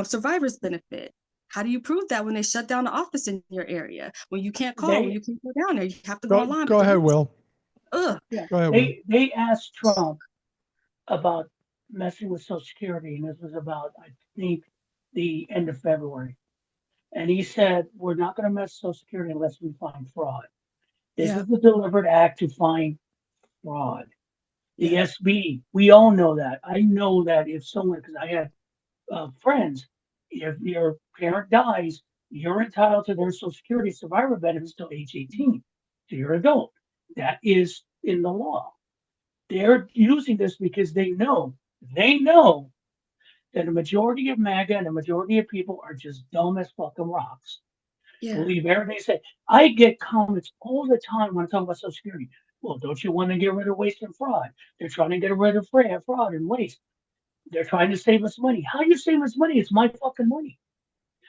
survivor's benefit. How do you prove that when they shut down the office in your area? When you can't call, when you can't go down there, you have to go online. Go ahead, Will. Yeah. Go ahead, they asked Trump about messing with Social Security, and this was about, I think, the end of February. And he said, we're not going to mess with Social Security unless we find fraud. This is a deliberate act to find fraud. The SB, we all know that. I know that if someone, because I had friends, if your parent dies, you're entitled to their Social Security survivor benefits till age 18. So you're an adult. That is in the law. They're using this because they know that a majority of MAGA and a majority of people are just dumb as fucking rocks. Believe everything they say. I get comments all the time when I talk about Social Security. Well, don't you want to get rid of waste and fraud? They're trying to get rid of fraud and waste. They're trying to save us money. How do you save us money? It's my fucking money.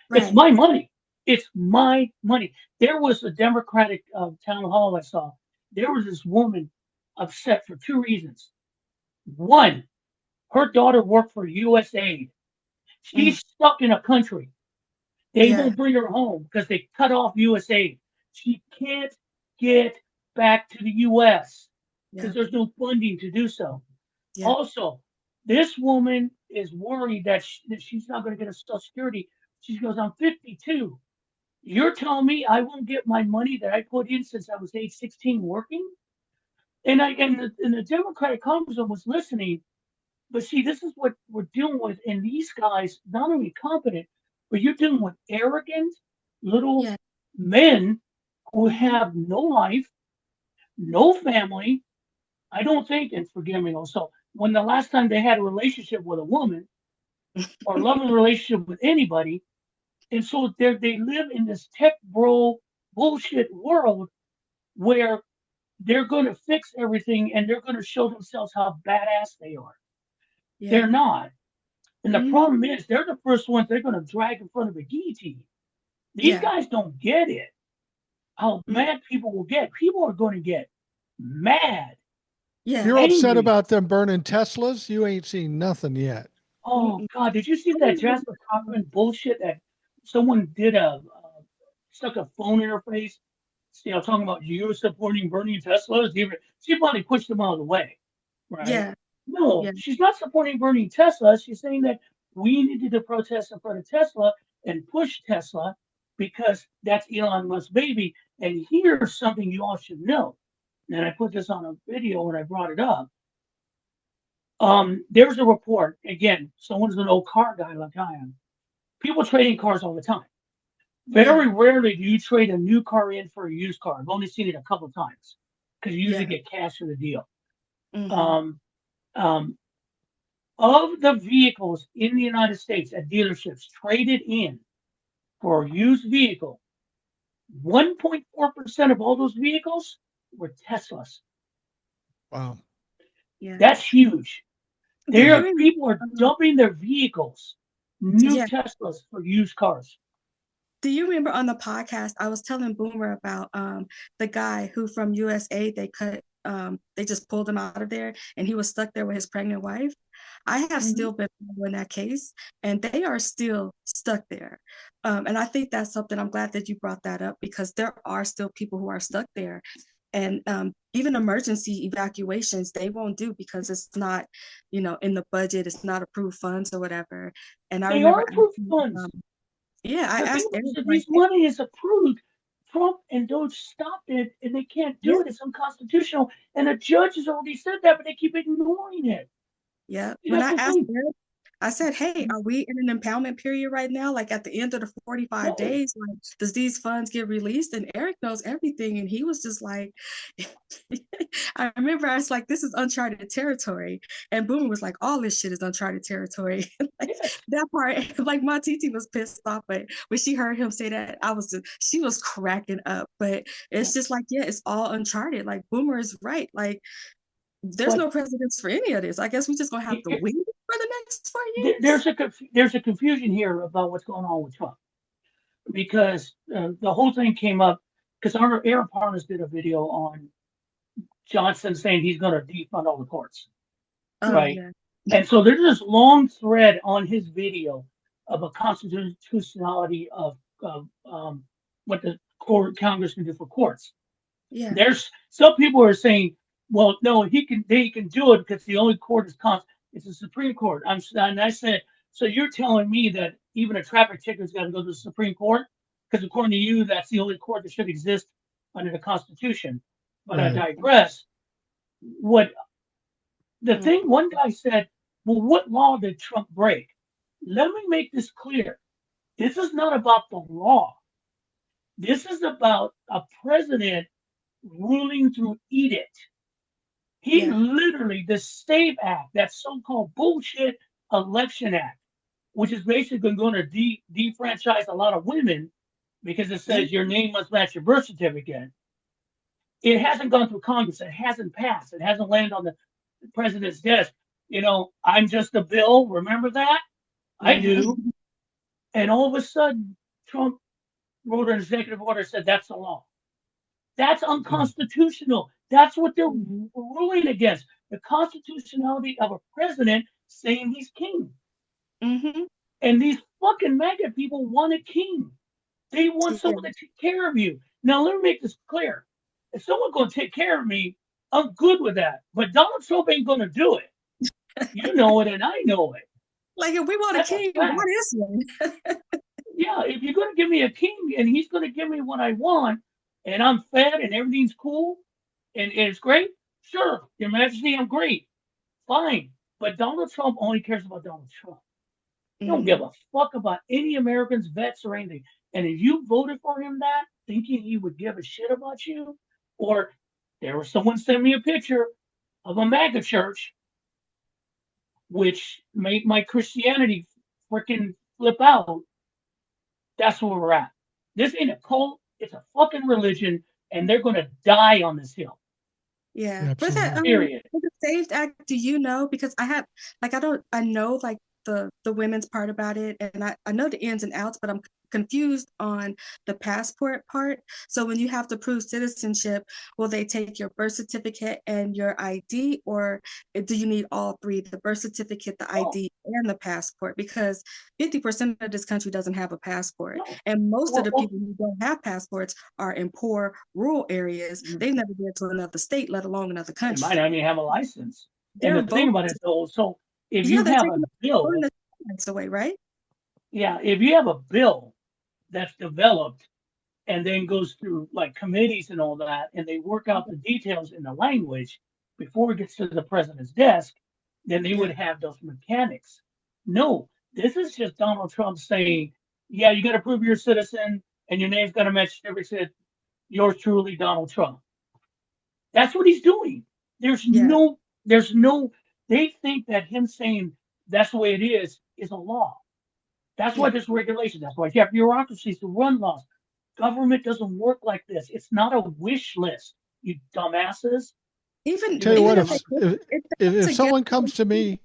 Right. It's my money. It's my money. There was a Democratic town hall I saw. There was this woman upset for two reasons. One, her daughter worked for USAID. She's stuck in a country. They won't bring her home because they cut off USAID. She can't get back to the US because there's no funding to do so. Also, this woman is worried that she's not going to get a Social Security. She goes, I'm 52. You're telling me I won't get my money that I put in since I was age 16 working? And the Democratic Congressman was listening. But see, this is what we're dealing with. And these guys, not only competent, but you're dealing with arrogant little men who have no life, no family. I don't think, and forgive me also, when the last time they had a relationship with a woman or loving relationship with anybody, and so they live in this tech bro bullshit world where they're going to fix everything and they're going to show themselves how badass they are. They're not. And the problem is, they're the first ones they're going to drag in front of a guillotine. These guys don't get it. How mad people will get. People are going to get mad. You're upset about them burning Teslas? You ain't seen nothing yet. Oh, God. Did you see that Jasper Cochran bullshit that someone did stuck a phone in her face? Talking about you supporting burning Teslas? She probably pushed them out of the way. Right? Yeah. No, she's not supporting burning Tesla. She's saying that we needed to protest in front of Tesla and push Tesla because that's Elon Musk's baby. And here's something you all should know. And I put this on a video when I brought it up. There's a report. Again, someone's an old car guy like I am. People trading cars all the time. Very rarely do you trade a new car in for a used car. I've only seen it a couple of times because you usually get cash for the deal. Of the vehicles in the United States at dealerships traded in for a used vehicle, 1.4% of all those vehicles were Teslas. Wow. That's huge. People are dumping their vehicles, new Teslas, for used cars. Do you remember on the podcast I was telling Boomer about the guy who from USA they just pulled him out of there and he was stuck there with his pregnant wife? I have still been in that case and they are still stuck there. And I think that's something I'm glad that you brought that up because there are still people who are stuck there. And even emergency evacuations, they won't do because it's not, in the budget, it's not approved funds or whatever. And I remember approved funds. I asked this money is approved. Trump and Doge stopped it, and they can't do it. It's unconstitutional. And the judge has already said that, but they keep ignoring it. Yeah. When I asked Eric, I said, hey, are we in an impoundment period right now? Like at the end of the 45 days, like, does these funds get released? And Eric knows everything. And he was just like, I remember I was like, this is uncharted territory. And Boomer was like, all this shit is uncharted territory. That part, like my TT was pissed off, but when she heard him say that, she was cracking up. But it's just like, it's all uncharted. Like Boomer is right. Like, there's no precedence for any of this. I guess we just gonna have to wait. for the next 4 years. There's a confusion here about what's going on with Trump, because the whole thing came up because our Aaron Partners did a video on Johnson saying he's going to defund all the courts, right? Yeah. And so there's this long thread on his video of a constitutionality of what the Congress can do for courts. Yeah. There's some people are saying, well, no, they can do it because the only court is it's the Supreme Court. And I said, so you're telling me that even a traffic ticker's got to go to the Supreme Court? Because according to you, that's the only court that should exist under the Constitution. But I digress. What the thing one guy said, well, what law did Trump break? Let me make this clear. This is not about the law. This is about a president ruling through edict. He literally, the SAVE Act, that so-called bullshit election act, which is basically going to defranchise a lot of women because it says your name must match your birth certificate. It hasn't gone through Congress. It hasn't passed. It hasn't landed on the president's desk. You know, I'm just a bill. Remember that? I do. And all of a sudden, Trump wrote an executive order and said that's the law. That's unconstitutional. That's what they're ruling against. The constitutionality of a president saying he's king. And these fucking MAGA people want a king. They want someone to take care of you. Now, let me make this clear. If someone's going to take care of me, I'm good with that. But Donald Trump ain't going to do it. You know it, and I know it. Like, if we want a king, what is one? Yeah, if you're going to give me a king and he's going to give me what I want, and I'm fed and everything's cool and it's great, sure, Your Majesty, I'm great. Fine. But Donald Trump only cares about Donald Trump. He don't give a fuck about any Americans, vets, or anything. And if you voted for him that, thinking he would give a shit about you, or there was someone sent me a picture of a MAGA church, which made my Christianity freaking flip out. That's where we're at. This ain't a cult. It's a fucking religion, and they're going to die on this hill. Yeah. But period. For the SAVE Act, do you know? Because I know like the women's part about it, and I know the ins and outs, but I'm confused on the passport part. So when you have to prove citizenship, will they take your birth certificate and your ID, or do you need all three, the birth certificate, the ID, and the passport? Because 50% of this country doesn't have a passport. And most of the people who don't have passports are in poor rural areas. They've never been to another state, let alone another country. They might not even have a license. And the thing about it, though, so if you have a bill, away, right? Yeah, if you have a bill that's developed and then goes through like committees and all that, and they work out the details in the language before it gets to the president's desk, then they would have those mechanics. No, this is just Donald Trump saying, yeah, you got to prove you're a citizen and your name's got to match everything. Yours truly, Donald Trump. That's what he's doing. There's no, they think that him saying that's the way it is a law. That's why there's regulation. That's why you have bureaucracies to run laws. Government doesn't work like this. It's not a wish list, you dumbasses. Tell you what, if someone comes to me,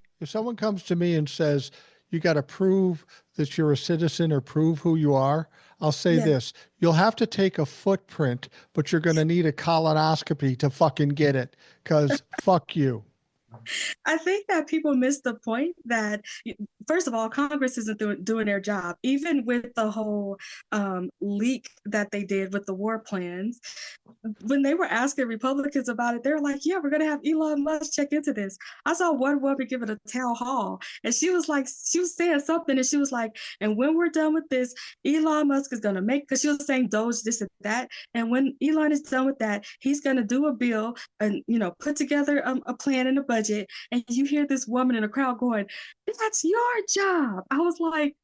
and says you got to prove that you're a citizen or prove who you are, I'll say this: you'll have to take a footprint, but you're going to need a colonoscopy to fucking get it, because fuck you. I think that people miss the point that, first of all, Congress isn't doing their job. Even with the whole leak that they did with the war plans, when they were asking Republicans about it, they were like, yeah, we're going to have Elon Musk check into this. I saw one woman give it a town hall, and she was saying something, and she was like, and when we're done with this, Elon Musk is going to make, because she was saying Doge, this and that, and when Elon is done with that, he's going to do a bill and, put together a plan and a budget. And you hear this woman in the crowd going, that's your job. I was like,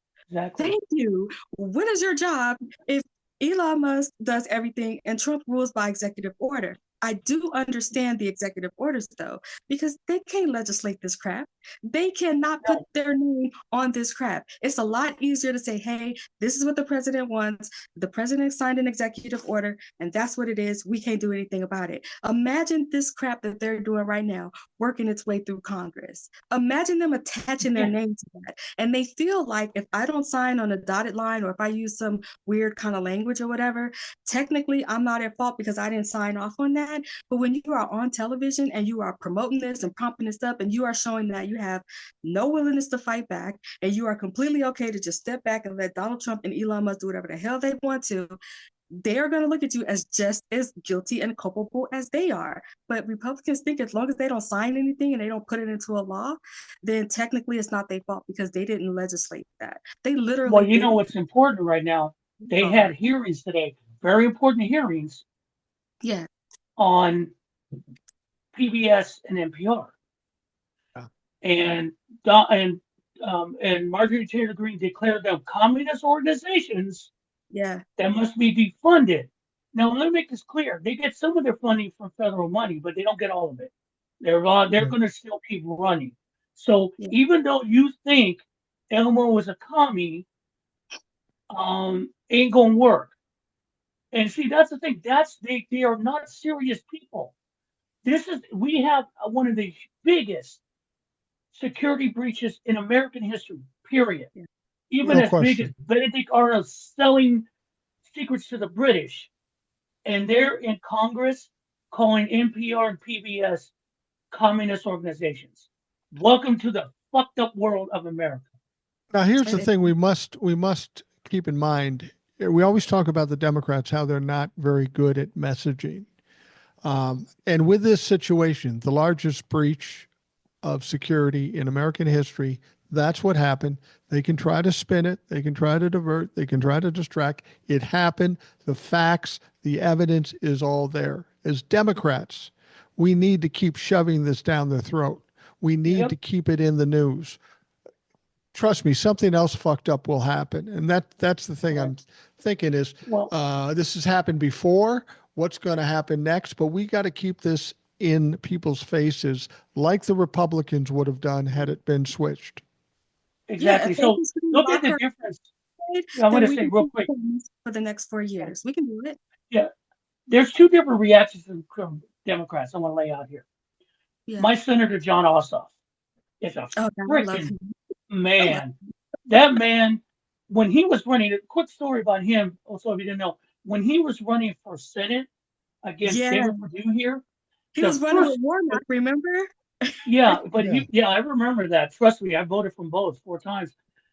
thank you. What is your job if Elon Musk does everything and Trump rules by executive order? I do understand the executive orders, though, because they can't legislate this crap. They cannot put their name on this crap. It's a lot easier to say, hey, this is what the president wants. The president signed an executive order, and that's what it is. We can't do anything about it. Imagine this crap that they're doing right now working its way through Congress. Imagine them attaching their name to that. And they feel like if I don't sign on a dotted line, or if I use some weird kind of language or whatever, technically I'm not at fault because I didn't sign off on that. But when you are on television and you are promoting this and prompting this up, and you are showing that you have no willingness to fight back, and you are completely okay to just step back and let Donald Trump and Elon Musk do whatever the hell they want to, they're going to look at you as just as guilty and culpable as they are. But Republicans think as long as they don't sign anything and they don't put it into a law, then technically it's not their fault because they didn't legislate that. They literally. Well, you know what's important right now? They had hearings today, very important hearings. Yeah. On PBS and NPR. And Marjorie Taylor Greene declared them communist organizations that must be defunded. Now, let me make this clear. They get some of their funding from federal money, but they don't get all of it. They're going to still keep running. So even though you think Elmo was a commie, ain't going to work. And see, that's the thing. They are not serious people. We have one of the biggest security breaches in American history, period. Even as big as Benedict Arnold selling secrets to the British. And they're in Congress calling NPR and PBS communist organizations. Welcome to the fucked up world of America. Now, here's the thing we must keep in mind. We always talk about the Democrats, how they're not very good at messaging. And with this situation, the largest breach of security in American history, that's what happened. They can try to spin it. They can try to divert. They can try to distract. It happened. The facts, the evidence is all there. As Democrats, we need to keep shoving this down their throat. We need to keep it in the news. Trust me, something else fucked up will happen. And that's the thing I'm thinking is, this has happened before. What's going to happen next? But we got to keep this in people's faces like the Republicans would have done had it been switched. Exactly. So look at the difference. I want to say real quick. For the next 4 years. We can do it. Yeah. There's two different reactions from Democrats I want to lay out here. Yeah. My Senator John Ossoff is a freaking man. That man, when he was running, a quick story about him, also if you didn't know, when he was running for Senate against David Perdue here. He was running with Warnock, remember? Yeah, but I remember that. Trust me, I voted for both 4 times.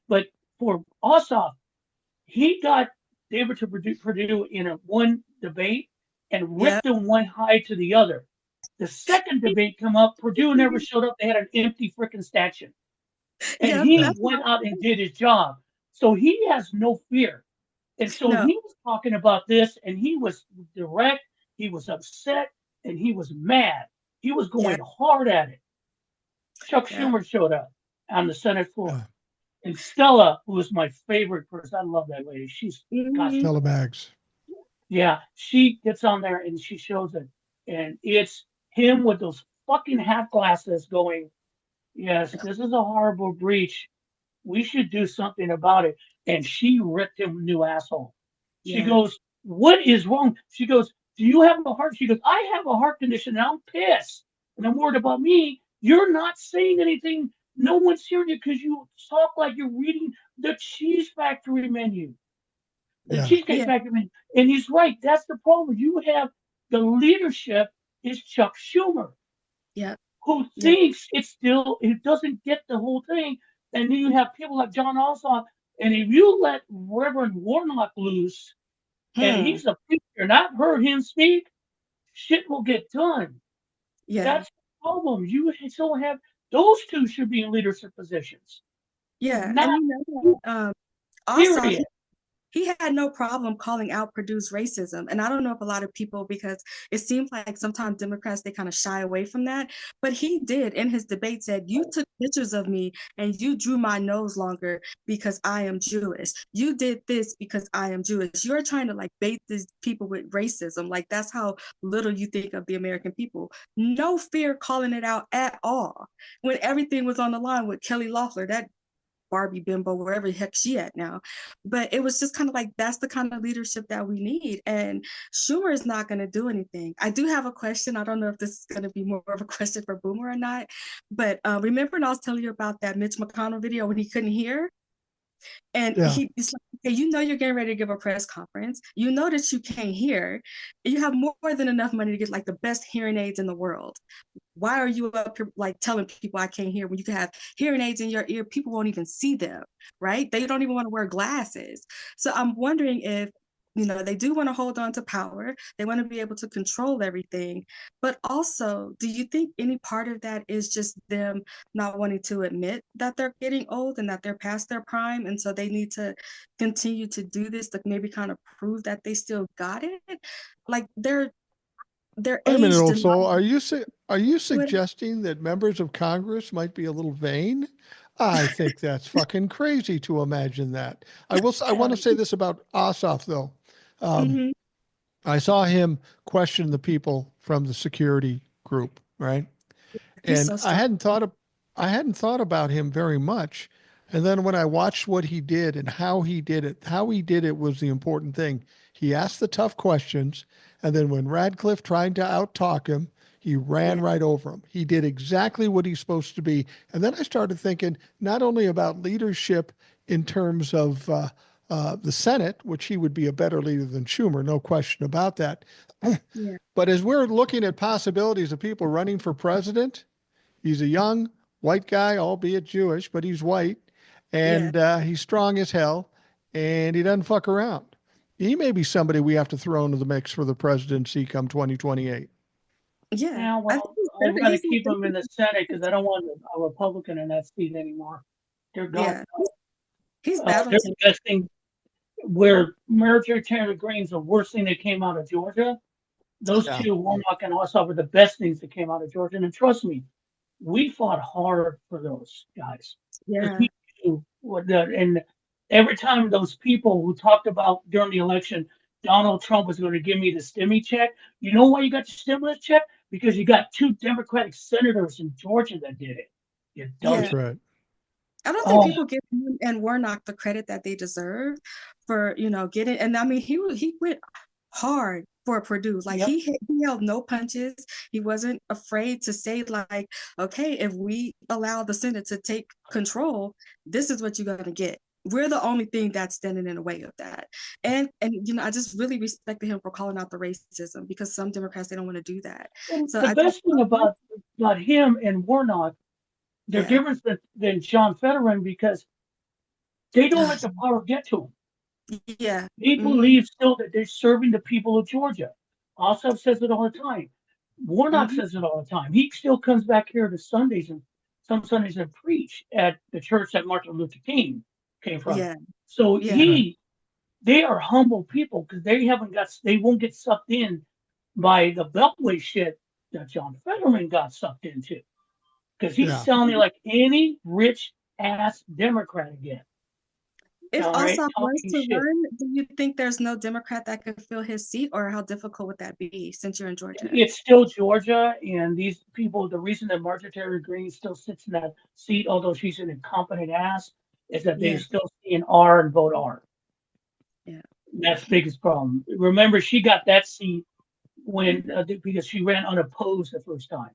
But for Ossoff, he got David Perdue in one debate and ripped him one high to the other. The second debate come up, Perdue never showed up. They had an empty freaking statue. And he went out and did his job. So he has no fear. And so he was talking about this, and he was direct, he was upset, and he was mad. He was going hard at it. Chuck Schumer showed up on the Senate floor. And Stella, who was my favorite person, I love that lady. She's got Stella Baggs. Yeah, she gets on there and she shows it. And it's him with those fucking half glasses going, yes, this is a horrible breach. We should do something about it. And she ripped him a new asshole. She goes, what is wrong? She goes, do you have a heart? She goes, I have a heart condition and I'm pissed. And I'm worried about me. You're not saying anything. No one's hearing you because you talk like you're reading the Cheese Factory menu. The Cheesecake Factory menu. And he's right. That's the problem. You have the leadership is Chuck Schumer. Who thinks it doesn't get the whole thing. And then you have people like John Ossoff. And if you let Reverend Warnock loose, and he's a preacher, and I've heard him speak, shit will get done. That's the problem. You still have those two should be in leadership positions. And you know, Ossoff, he had no problem calling out Purdue's racism. And I don't know if a lot of people, because it seems like sometimes Democrats, they kind of shy away from that. But he did in his debate said, you took pictures of me and you drew my nose longer because I am Jewish. You did this because I am Jewish. You're trying to like bait these people with racism. Like that's how little you think of the American people. No fear calling it out at all. When everything was on the line with Kelly Loeffler, that Barbie bimbo, wherever the heck she at now. But it was just kind of like, that's the kind of leadership that we need. And Schumer is not going to do anything. I do have a question. I don't know if this is going to be more of a question for Boomer or not. But remember when I was telling you about that Mitch McConnell video when he couldn't hear? And he's like, okay, you know you're getting ready to give a press conference. You know that you can't hear. You have more than enough money to get like the best hearing aids in the world. Why are you up here like telling people I can't hear when you can have hearing aids in your ear? People won't even see them, right? They don't even want to wear glasses. So I'm wondering if, you know, they do want to hold on to power. They want to be able to control everything. But also, do you think any part of that is just them not wanting to admit that they're getting old and that they're past their prime? And so they need to continue to do this to maybe kind of prove that they still got it? Like they're Wait a minute, aged Old in Soul. life. Are you suggesting that members of Congress might be a little vain? I think that's fucking crazy to imagine that. I want to say this about Ossoff though. Mm-hmm. I saw him question the people from the security group, right? He's And so strong. I hadn't thought about him very much. And then when I watched what he did and how he did it was the important thing. He asked the tough questions, and then when Radcliffe tried to outtalk him, he ran Yeah. right over him. He did exactly what he's supposed to be. And then I started thinking not only about leadership in terms of the Senate, which he would be a better leader than Schumer, no question about that. Yeah. But as we're looking at possibilities of people running for president, he's a young white guy, albeit Jewish, but he's white, Yeah. and he's strong as hell, and he doesn't fuck around. He may be somebody we have to throw into the mix for the presidency come 2028. Yeah. Yeah, I think well, he's I've better. got to He's keep him in the Senate because I don't want a Republican in that seat anymore. Dear God, yeah. He's battled they're to. investing where military Taylor Greene's the worst thing that came out of Georgia. Those Yeah. two, Warnock and Ossoff, were the best things that came out of Georgia. And trust me, we fought hard for those guys because Yeah. we knew what the, and every time those people who talked about during the election, Donald Trump was going to give me the stimmy check. You know why you got the stimulus check? Because you got two Democratic senators in Georgia that did it. You Yeah. That's dummy. right. I don't think Oh, people give him and Warnock the credit that they deserve for, you know, getting. And I mean, he went hard for Purdue. Like yep. he held no punches. He wasn't afraid to say like, okay, if we allow the Senate to take control, this is what you're gonna get. We're the only thing that's standing in the way of that. And you know, I just really respected him for calling out the racism because some Democrats they don't want to do that. And So the I just best thing about him and Warnock, they're yeah. different than John Fetterman because they don't let the power get to them. Yeah. They Mm-hmm. believe still that they're serving the people of Georgia. Ossoff says it all the time. Warnock Mm-hmm. says it all the time. He still comes back here to Sundays and some Sundays and preach at the church that Martin Luther King came from. Yeah. So Yeah. Right. they are humble people because they won't get sucked in by the Beltway shit that John Fetterman got sucked into because he's Yeah. sounding like any rich ass Democrat again. If All right, Ossoff was talking to shit. run, do you think there's no Democrat that could fill his seat, or how difficult would that be since you're in Georgia? It's still Georgia, and these people, the reason that Marjorie Taylor Greene still sits in that seat, although she's an incompetent ass, is that they Yeah, still see an R and vote R. yeah, That's the biggest problem. Remember, she got that seat when because she ran unopposed the first time.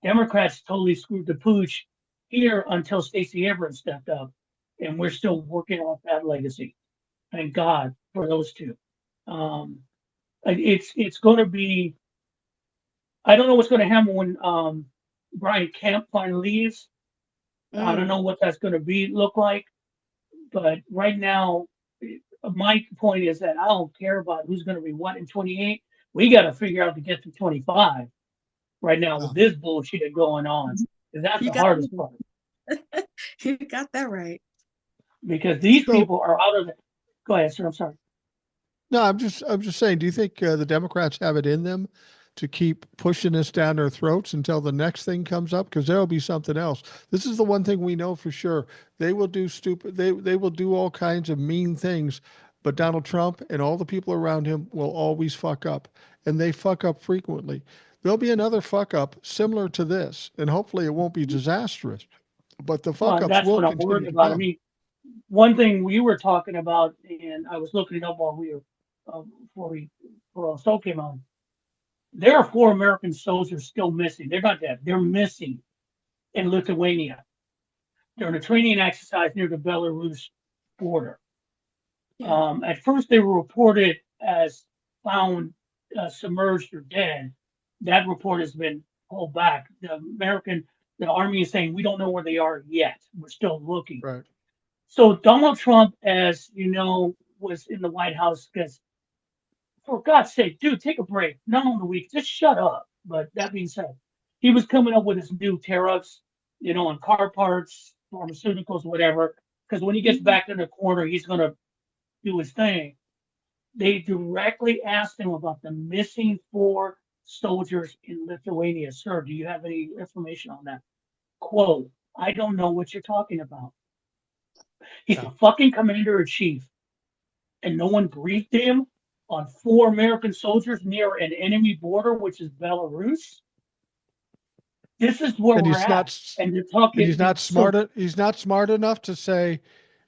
Democrats totally screwed the pooch here until Stacey Abrams stepped up, and we're still working off that legacy. Thank God for those two. Um, it's going to be. I don't know what's going to happen when Brian Kemp finally leaves. I don't mm, know what that's going to be look like, but right now, my point is that I don't care about who's going to be what in 28. We got to figure out to get to 25 right now Yeah. with this bullshit going on. 'Cause that's you the got hardest part you got that right. because these So people are out of the. Go ahead, sir. I'm sorry. No, I'm just saying. Do you think the Democrats have it in them to keep pushing this down their throats until the next thing comes up? Because there'll be something else. This is the one thing we know for sure. They will do stupid. They will do all kinds of mean things, but Donald Trump and all the people around him will always fuck up, and they fuck up frequently. There'll be another fuck up similar to this, and hopefully it won't be disastrous. But the fuck Well, ups that's will what I'm continue worried to about. I come. mean, one thing we were talking about, and I was looking it up while we were before Soul came on. There are 4 American soldiers still missing. They're not dead. They're missing in Lithuania during a training exercise near the Belarus border. At first, they were reported as found submerged or dead. That report has been pulled back. The Army is saying we don't know where they are yet. We're still looking. Right. So Donald Trump, as you know, was in the White House because, for God's sake, dude, take a break. Not on the week, just shut up. But that being said, he was coming up with his new tariffs, on car parts, pharmaceuticals, whatever. Because when he gets back in the corner, he's going to do his thing. They directly asked him about the missing 4 soldiers in Lithuania. Sir, do you have any information on that? Quote, I don't know what you're talking about. He's the fucking commander in chief, and no one briefed him on 4 American soldiers near an enemy border, which is Belarus. This is where And we're he's at. not. And they're And talking. he's not smart. He's not smart enough to say,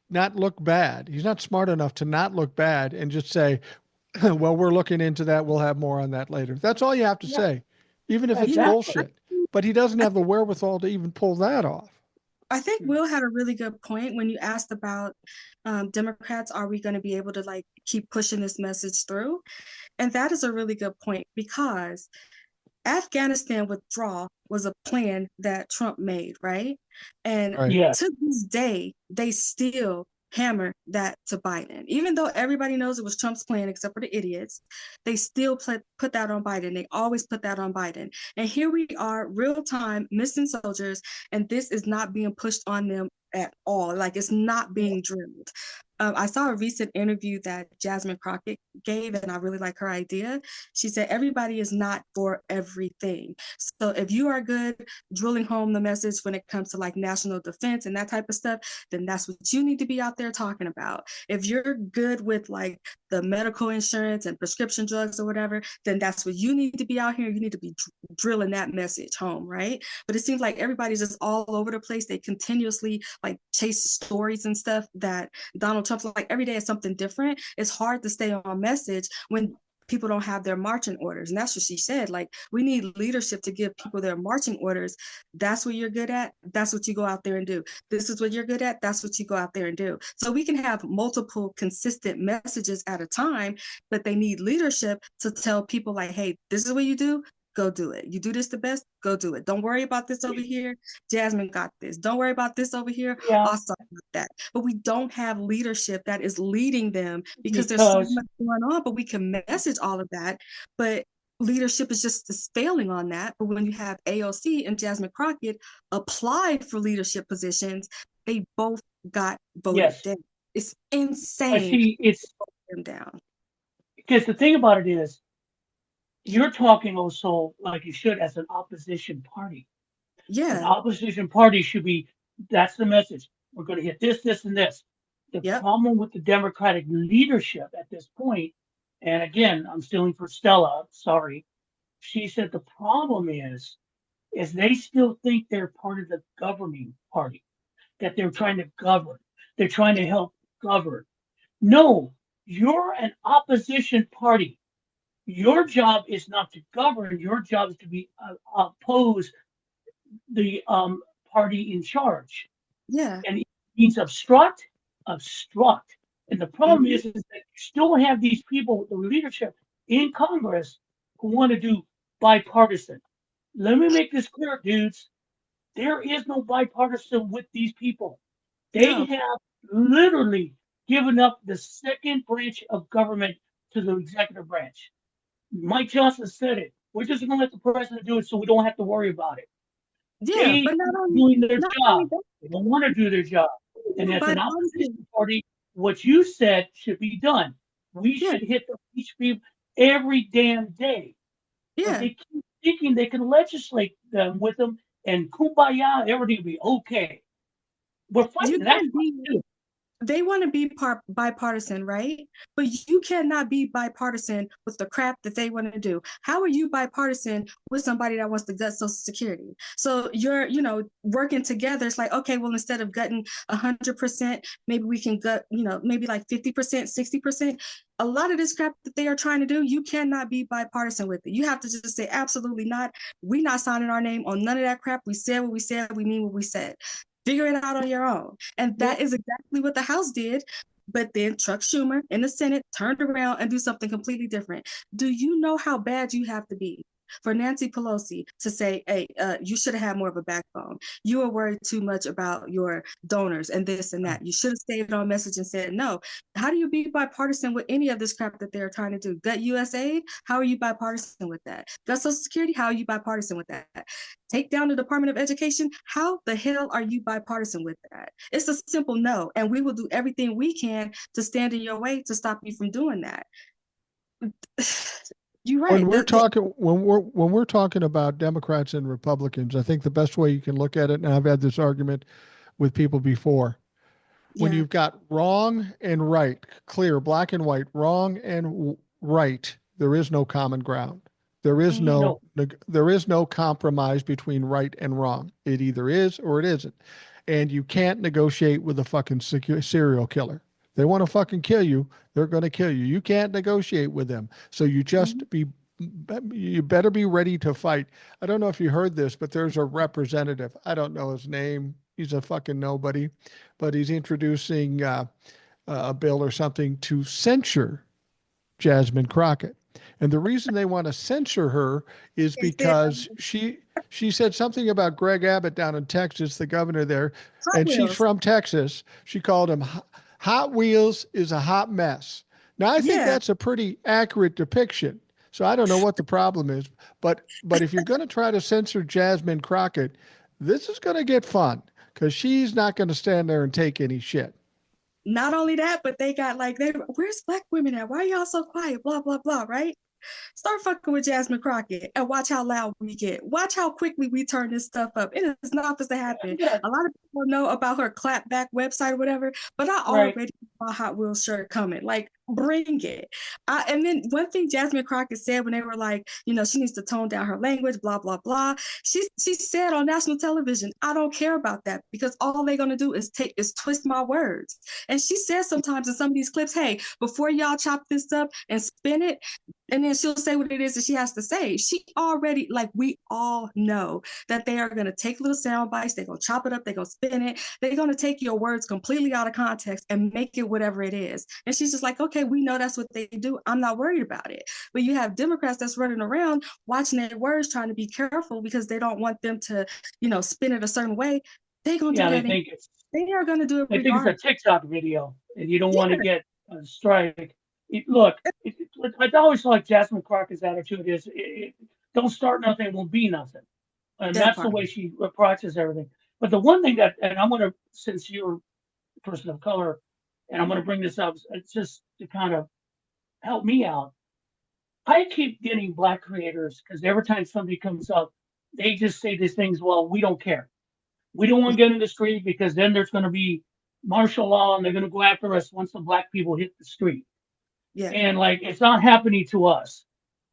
not look bad. He's not smart enough to not look bad and just say, well, we're looking into that. We'll have more on that later. That's all you have to Yeah, say, even if it's exactly. bullshit. But he doesn't have the wherewithal to even pull that off. I think Will had a really good point when you asked about Democrats, are we going to be able to like keep pushing this message through? And that is a really good point because Afghanistan withdrawal was a plan that Trump made, right? And Right. Yeah. to this day, they still hammer that to Biden. Even though everybody knows it was Trump's plan, except for the idiots, they still put that on Biden. They always put that on Biden. And here we are, real time, missing soldiers, and this is not being pushed on them at all. Like it's not being drilled. I saw a recent interview that Jasmine Crockett gave, and I really like her idea. She said, everybody is not for everything. So if you are good drilling home the message when it comes to like national defense and that type of stuff, then that's what you need to be out there talking about. If you're good with like the medical insurance and prescription drugs or whatever, then that's what you need to be out here. You need to be drilling that message home, right? But it seems like everybody's just all over the place. They continuously like chase stories and stuff that Donald Trump's like every day is something different. It's hard to stay on message when people don't have their marching orders. And that's what she said. Like, we need leadership to give people their marching orders. That's what you're good at. That's what you go out there and do. This is what you're good at. That's what you go out there and do. So we can have multiple consistent messages at a time, but they need leadership to tell people like, hey, this is what you do. Go do it. You do this the best, go do it. Don't worry about this over here. Jasmine got this. Don't worry about this over here. Yeah. I'll start with that. But we don't have leadership that is leading them because there's so much going on, but we can message all of that. But leadership is just failing on that. But when you have AOC and Jasmine Crockett applied for leadership positions, they both got voted down. It's insane. I see. It's them down. Because the thing about it is, you're talking also like you should as an opposition party. Yeah. An opposition party should be, that's the message. We're going to hit this, this, and this. The problem with the Democratic leadership at this point, and again, I'm stealing for Stella, sorry. She said the problem is they still think they're part of the governing party, that they're trying to govern. They're trying to help govern. No, you're an opposition party. Your job is not to govern. Your job is to be oppose the party in charge. Yeah. And it means obstruct. And the problem is that you still have these people with the leadership in Congress who want to do bipartisan. Let me make this clear, dudes. There is no bipartisan with these people. They have literally given up the second branch of government to the executive branch. Mike Johnson said it. We're just going to let the president do it so we don't have to worry about it. Yeah, but not only doing their job. They don't want to do their job. And as an opposition party, what you said should be done. We should hit the rich people every damn day. But they keep thinking they can legislate them with them and kumbaya, everything will be okay. We're You fighting that can't fight be too. they want to be bipartisan, right? But you cannot be bipartisan with the crap that they want to do. How are you bipartisan with somebody that wants to gut Social Security? So you're, working together. It's like, okay, well, instead of gutting 100%, maybe we can gut, maybe like 50%, 60%. A lot of this crap that they are trying to do, you cannot be bipartisan with it. You have to just say, absolutely not. We're not signing our name on none of that crap. We said what we said. We mean what we said. Figure it out on your own. And that is exactly what the House did. But then Chuck Schumer in the Senate turned around and do something completely different. Do you know how bad you have to be for Nancy Pelosi to say, hey, you should have had more of a backbone. You were worried too much about your donors and this and that. You should have stayed on message and said no. How do you be bipartisan with any of this crap that they're trying to do? Gut USAID? How are you bipartisan with that? Gut Social Security? How are you bipartisan with that? Take down the Department of Education? How the hell are you bipartisan with that? It's a simple no, and we will do everything we can to stand in your way to stop you from doing that. You're right. When we're talking about Democrats and Republicans, I think the best way you can look at it, and I've had this argument with people before, when you've got wrong and right, clear, black and white, wrong and right, there is no common ground. There is there is no compromise between right and wrong. It either is or it isn't. And you can't negotiate with a fucking serial killer. They want to fucking kill you, they're going to kill you. You can't negotiate with them. So you you better be ready to fight. I don't know if you heard this, but there's a representative. I don't know his name. He's a fucking nobody, but he's introducing a bill or something to censure Jasmine Crockett. And the reason they want to censor her is because she said something about Greg Abbott down in Texas, the governor there, and she's from Texas. She called him Hot Wheels is a hot mess. Now, I think that's a pretty accurate depiction. So I don't know what the problem is, but if you're going to try to censor Jasmine Crockett, this is going to get fun because she's not going to stand there and take any shit. Not only that, but they got where's black women at? Why are y'all so quiet? Blah, blah, blah, right? Start fucking with Jasmine Crockett and watch how loud we get. Watch how quickly we turn this stuff up. It is not supposed to happen. A lot of people know about her clapback website or whatever, but I already saw a Hot Wheels shirt coming. Like, bring it. And then one thing Jasmine Crockett said when they were like, she needs to tone down her language, blah, blah, blah. She said on national television, I don't care about that because all they're going to do is twist my words. And she says sometimes in some of these clips, hey, before y'all chop this up and spin it, and then she'll say what it is that she has to say. She already, we all know that they are going to take little sound bites. They're going to chop it up. They're going to spin it. They're going to take your words completely out of context and make it whatever it is. And she's just like, okay, we know that's what they do. I'm not worried about it. But you have Democrats that's running around watching their words, trying to be careful because they don't want them to, spin it a certain way. They're going to do that. They are going to do it. They think it's a TikTok video and you don't want to get a strike. I always like Jasmine Crockett's attitude is don't start nothing, won't be nothing. And that's the way she approaches everything. But the one thing and I'm going to, since you're a person of color, and I'm going to bring this up, it's just to kind of help me out. I keep getting black creators because every time somebody comes up, they just say these things, well, we don't care. We don't want to get in the street because then there's going to be martial law and they're going to go after us once the black people hit the street. Yeah. And it's not happening to us.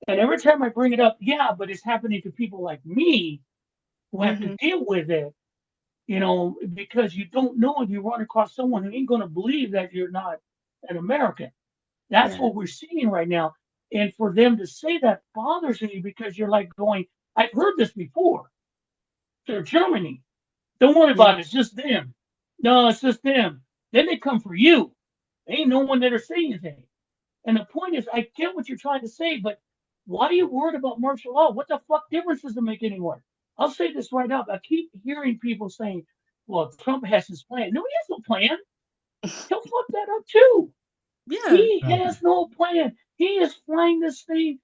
And every time I bring it up, but it's happening to people like me who have to deal with it, because you don't know if you run across someone who ain't going to believe that you're not an American. That's what we're seeing right now. And for them to say that bothers me because you're going, I've heard this before. They're Germany. Don't worry about it. It's just them. No, it's just them. Then they come for you. Ain't no one that'll say anything. And the point is, I get what you're trying to say, but why are you worried about martial law? What the fuck difference does it make anymore? I'll say this right up. I keep hearing people saying, well, Trump has his plan. No, he has no plan. He'll fuck that up too. Yeah. He has no plan. He is flying this thing.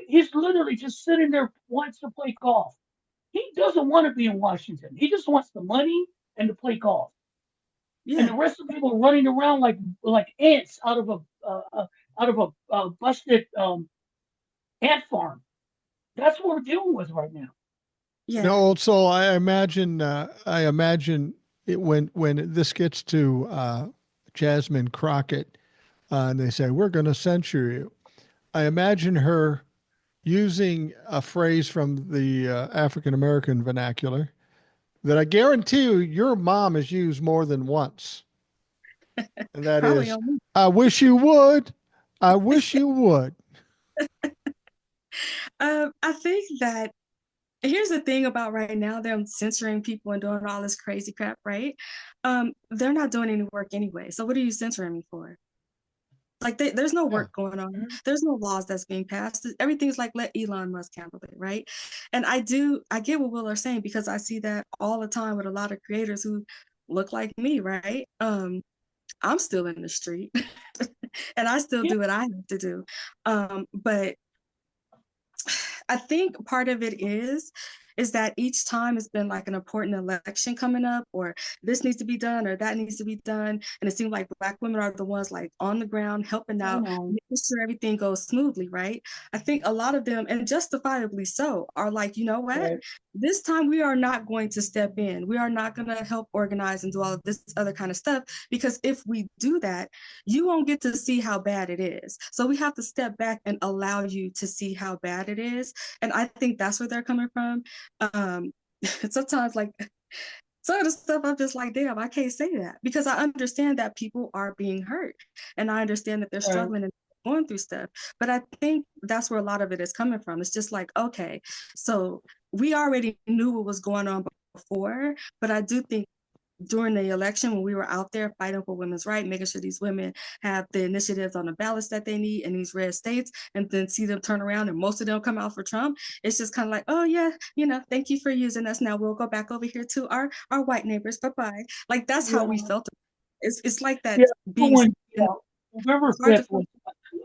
He's literally just sitting there, wants to play golf. He doesn't want to be in Washington. He just wants the money and to play golf. and the Yeah. rest of the people are running around like ants out of a busted ant farm. That's what we're dealing with right now. No, Yeah. Old Soul. I imagine it when this gets to Jasmine Crockett, and they say we're going to censure you. I imagine her using a phrase from the African American vernacular that I guarantee you your mom has used more than once, and that Probably is, on me. "I wish you would. I wish you would." I think that here's the thing about right now, them censoring people and doing all this crazy crap, right? They're not doing any work anyway. So what are you censoring me for? Like there's no Yeah. work going on. There's no laws that's being passed. Everything's like let Elon Musk handle it, right? And I get what Will are saying because I see that all the time with a lot of creators who look like me, right? I'm still in the street and I still Yeah, do what I have to do. But I think part of it is that each time it's been like an important election coming up, or this needs to be done, or that needs to be done. And it seems like Black women are the ones like on the ground helping I out, know. making sure everything goes smoothly, right? I think a lot of them, and justifiably so, are like, you know what? Right. This time we are not going to step in. We are not going to help organize and do all of this other kind of stuff because if we do that, you won't get to see how bad it is. So we have to step back and allow you to see how bad it is. And I think that's where they're coming from. Um, sometimes like some of the stuff I'm just like, damn, I can't say that because I understand that people are being hurt and I understand that they're Right. struggling and going through stuff. But I think that's where a lot of it is coming from. It's just like, okay, so we already knew what was going on before, but I do think during the election when we were out there fighting for women's rights, making sure these women have the initiatives on the ballots that they need in these red states, and then see them turn around and most of them come out for Trump. It's just kind of like, oh yeah, thank you for using us. Now we'll go back over here to our white neighbors. Bye-bye. Like that's how Yeah. we felt. It's like that Yeah. being Yeah. November it's hard to 5th was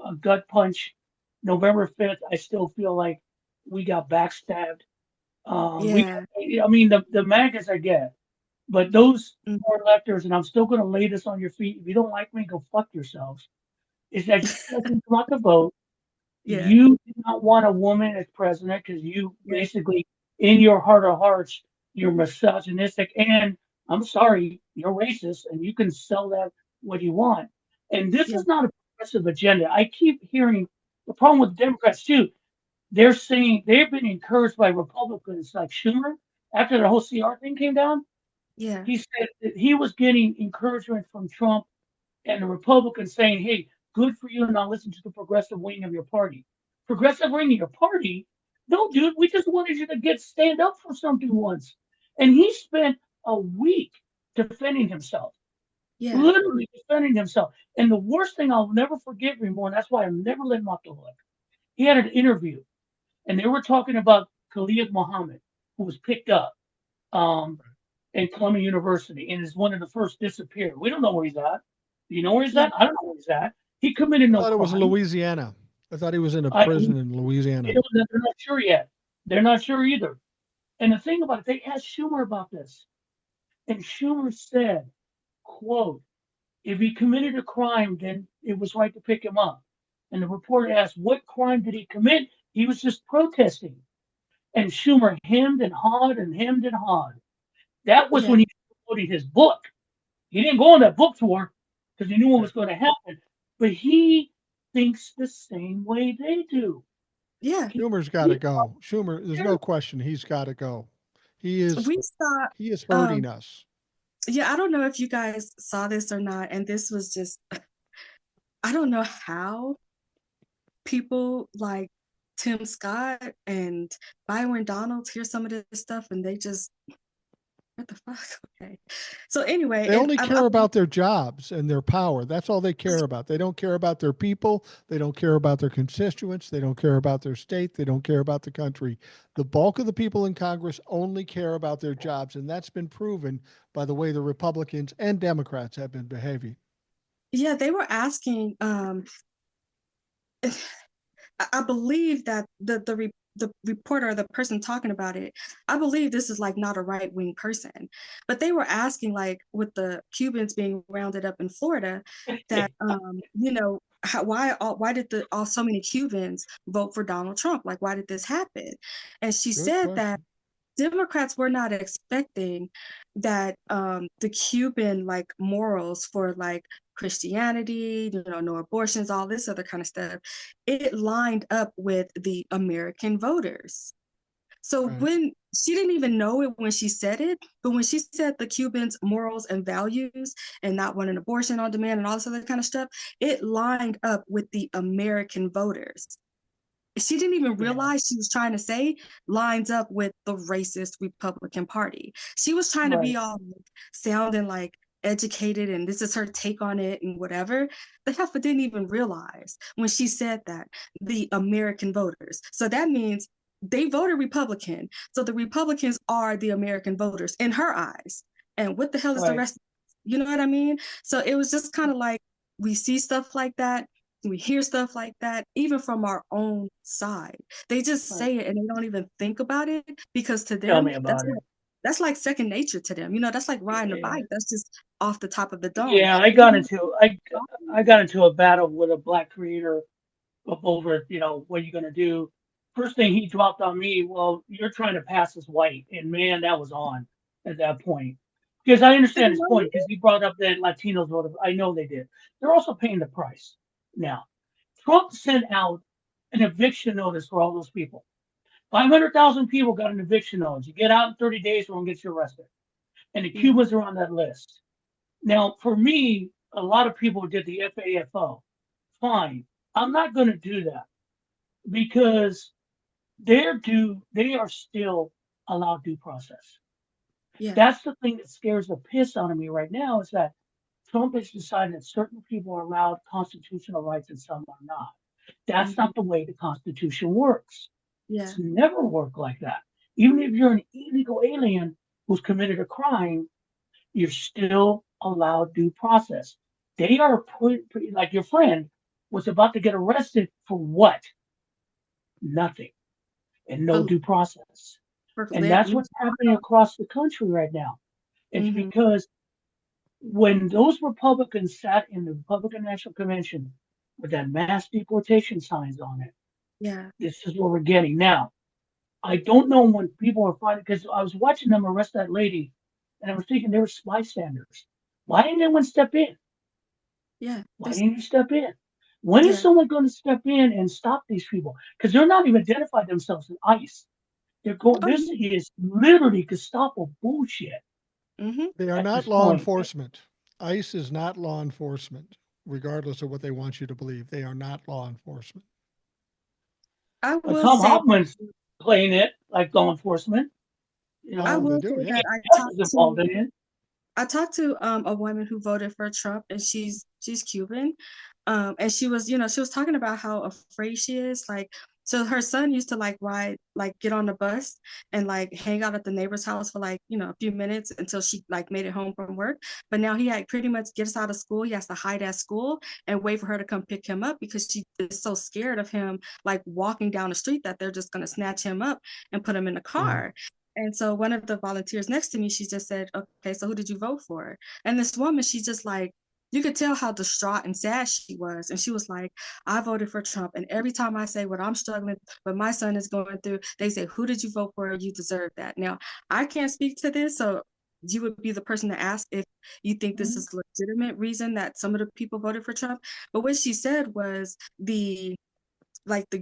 a gut punch. November 5th, I still feel like we got backstabbed. We, yeah. I mean, the maggots I get, but those Mm, hard lefters, and I'm still going to lay this on your feet. If you don't like me, go fuck yourselves. Is that you guys didn't come out to vote. yeah. You did not want a woman as president because you Yeah. basically, in your heart of hearts, you're misogynistic and I'm sorry, you're racist, and you can sell that what you want. And this Yeah. is not a progressive agenda. I keep hearing the problem with Democrats too. They're saying they've been encouraged by Republicans like Schumer after the whole CR thing came down. Yeah. He said that he was getting encouragement from Trump and the Republicans saying, hey, good for you, now listen to the progressive wing of your party. Progressive wing of your party? No, dude, we just wanted you to stand up for something once. And he spent a week defending himself, Yeah. literally defending himself. And the worst thing I'll never forget anymore, and that's why I'll never let him off the hook. He had an interview, and they were talking about Khalid Muhammad, who was picked up in Columbia University and is one of the first disappeared. We don't know where he's at. Do you know where he's Yeah. at? I don't know where he's at. He committed I no thought it was crime. Louisiana. I thought he was in a I, prison in Louisiana. they're not sure yet. They're not sure either. And the thing about it, they asked Schumer about this. And Schumer said, quote, if he committed a crime, then it was right to pick him up. And the reporter asked, what crime did he commit? He was just protesting. And Schumer hemmed and hawed and hemmed and hawed. That was Yeah. when he was promoting his book. He didn't go on that book tour because he knew what Yeah. was going to happen. But he thinks the same way they do. Yeah. Schumer's got to go. Schumer, there's no question he's got to go. He is We saw he is um hurting us. yeah, I don't know if you guys saw this or not, and this was just I don't know how people like Tim Scott and Byron Donalds hear some of this stuff and they just what the fuck? Okay. So anyway, They and only care about their jobs and their power. That's all they care about. They don't care about their people. They don't care about their constituents. They don't care about their state. They don't care about the country. The bulk of the people in Congress only care about their jobs. And that's been proven by the way the Republicans and Democrats have been behaving. yeah, they were asking I believe that the reporter, the person talking about it, I believe this is like not a right wing person, but they were asking, like, with the Cubans being rounded up in Florida, that why did so many Cubans vote for Donald Trump? Like, why did this happen? And she Good said that question. Democrats were not expecting that the Cuban like morals for like Christianity, no abortions, all this other kind of stuff, it lined up with the American voters. So Right. when she didn't even know it when she said it, but when she said the Cubans' morals and values and not wanting abortion on demand and all this other kind of stuff, it lined up with the American voters. She didn't even realize she was trying to say lines up with the racist Republican Party. She was trying to be all like, sounding like educated and this is her take on it and whatever. The heifer didn't even realize when she said that the American voters. So that means they voted Republican. So the Republicans are the American voters in her eyes. And what the hell is the Right. rest? You know what I mean? So it was just kind of like we see stuff like that, we hear stuff like that, even from our own side. They just Right. say it and they don't even think about it because to Tell them, me about it. that's like second nature to them. That's like riding a Yeah. bike. That's just off the top of the dome. Yeah, I got into a battle with a black creator over, what are you gonna do? First thing he dropped on me, well, you're trying to pass as white, and man, that was on at that point. Because I understand his point, because he brought up that Latinos voted. I know they did. They're also paying the price now. Trump sent out an eviction notice for all those people. 500,000 people got an eviction notice. You get out in 30 days, we're gonna get you arrested. And the Mhm. Cubans are on that list. Now, for me, a lot of people did the FAFO. Fine. I'm not going to do that because they are still allowed due process. Yeah. That's the thing that scares the piss out of me right now is that Trump has decided that certain people are allowed constitutional rights and some are not. That's Mhm. not the way the Constitution works. Yeah. It's never worked like that. Even if you're an illegal alien who's committed a crime, you're still allowed due process. They are like your friend was about to get arrested for what? Nothing and no For, due process. for And that's losing. what's happening across the country right now. It's Mhm. because when those Republicans sat in the Republican National Convention with that mass deportation signs on it, Yeah. this is what we're getting. Now, I don't know when people are fighting because I was watching them arrest that lady and I was thinking they were bystanders. Why didn't anyone step in? Yeah. Why didn't you step in? When is Yeah. someone going to step in and stop these people? Because they're not even identified themselves as ICE. They're going. Oh, This is literally Gestapo bullshit mhm. They are at not this law point. enforcement. ICE is not law enforcement, regardless of what they want you to believe. They are not law enforcement. I will Tom say Hoffman's playing it like law enforcement. You I Oh, know, they will say do, yeah. that DHS is involved in it. I talked to a woman who voted for Trump and she's Cuban. And she was, she was talking about how afraid she is. Like, so her son used to like ride, like get on the bus and like hang out at the neighbor's house for like, a few minutes until she like made it home from work. But now he had pretty much gets out of school. He has to hide at school and wait for her to come pick him up because she is so scared of him like walking down the street that they're just gonna snatch him up and put him in the Yeah. car. And so one of the volunteers next to me, she just said, okay, so who did you vote for? And this woman, she just like, you could tell how distraught and sad she was. And she was like, I voted for Trump. And every time I say what I'm struggling, what my son is going through, they say, who did you vote for? You deserve that. Now, I can't speak to this. So you would be the person to ask if you think this Mhm. is legitimate reason that some of the people voted for Trump. But what she said was the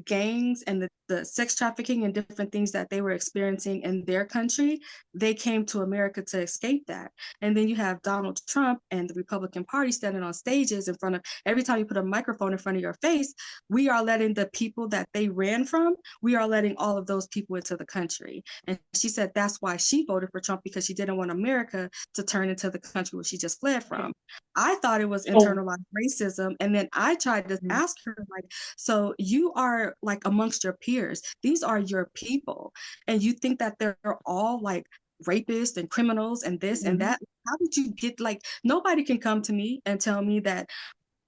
gangs and the sex trafficking and different things that they were experiencing in their country, they came to America to escape that. And then you have Donald Trump and the Republican Party standing on stages in front of every time you put a microphone in front of your face, we are letting the people that they ran from, we are letting all of those people into the country. And she said that's why she voted for Trump because she didn't want America to turn into the country where she just fled from. I thought it was So, internalized racism. And then I tried to mhm, ask her, like, so you are like amongst your peers. These are your people. And you think that they're all like rapists and criminals and this and mhm. that. How did you get like nobody can come to me and tell me that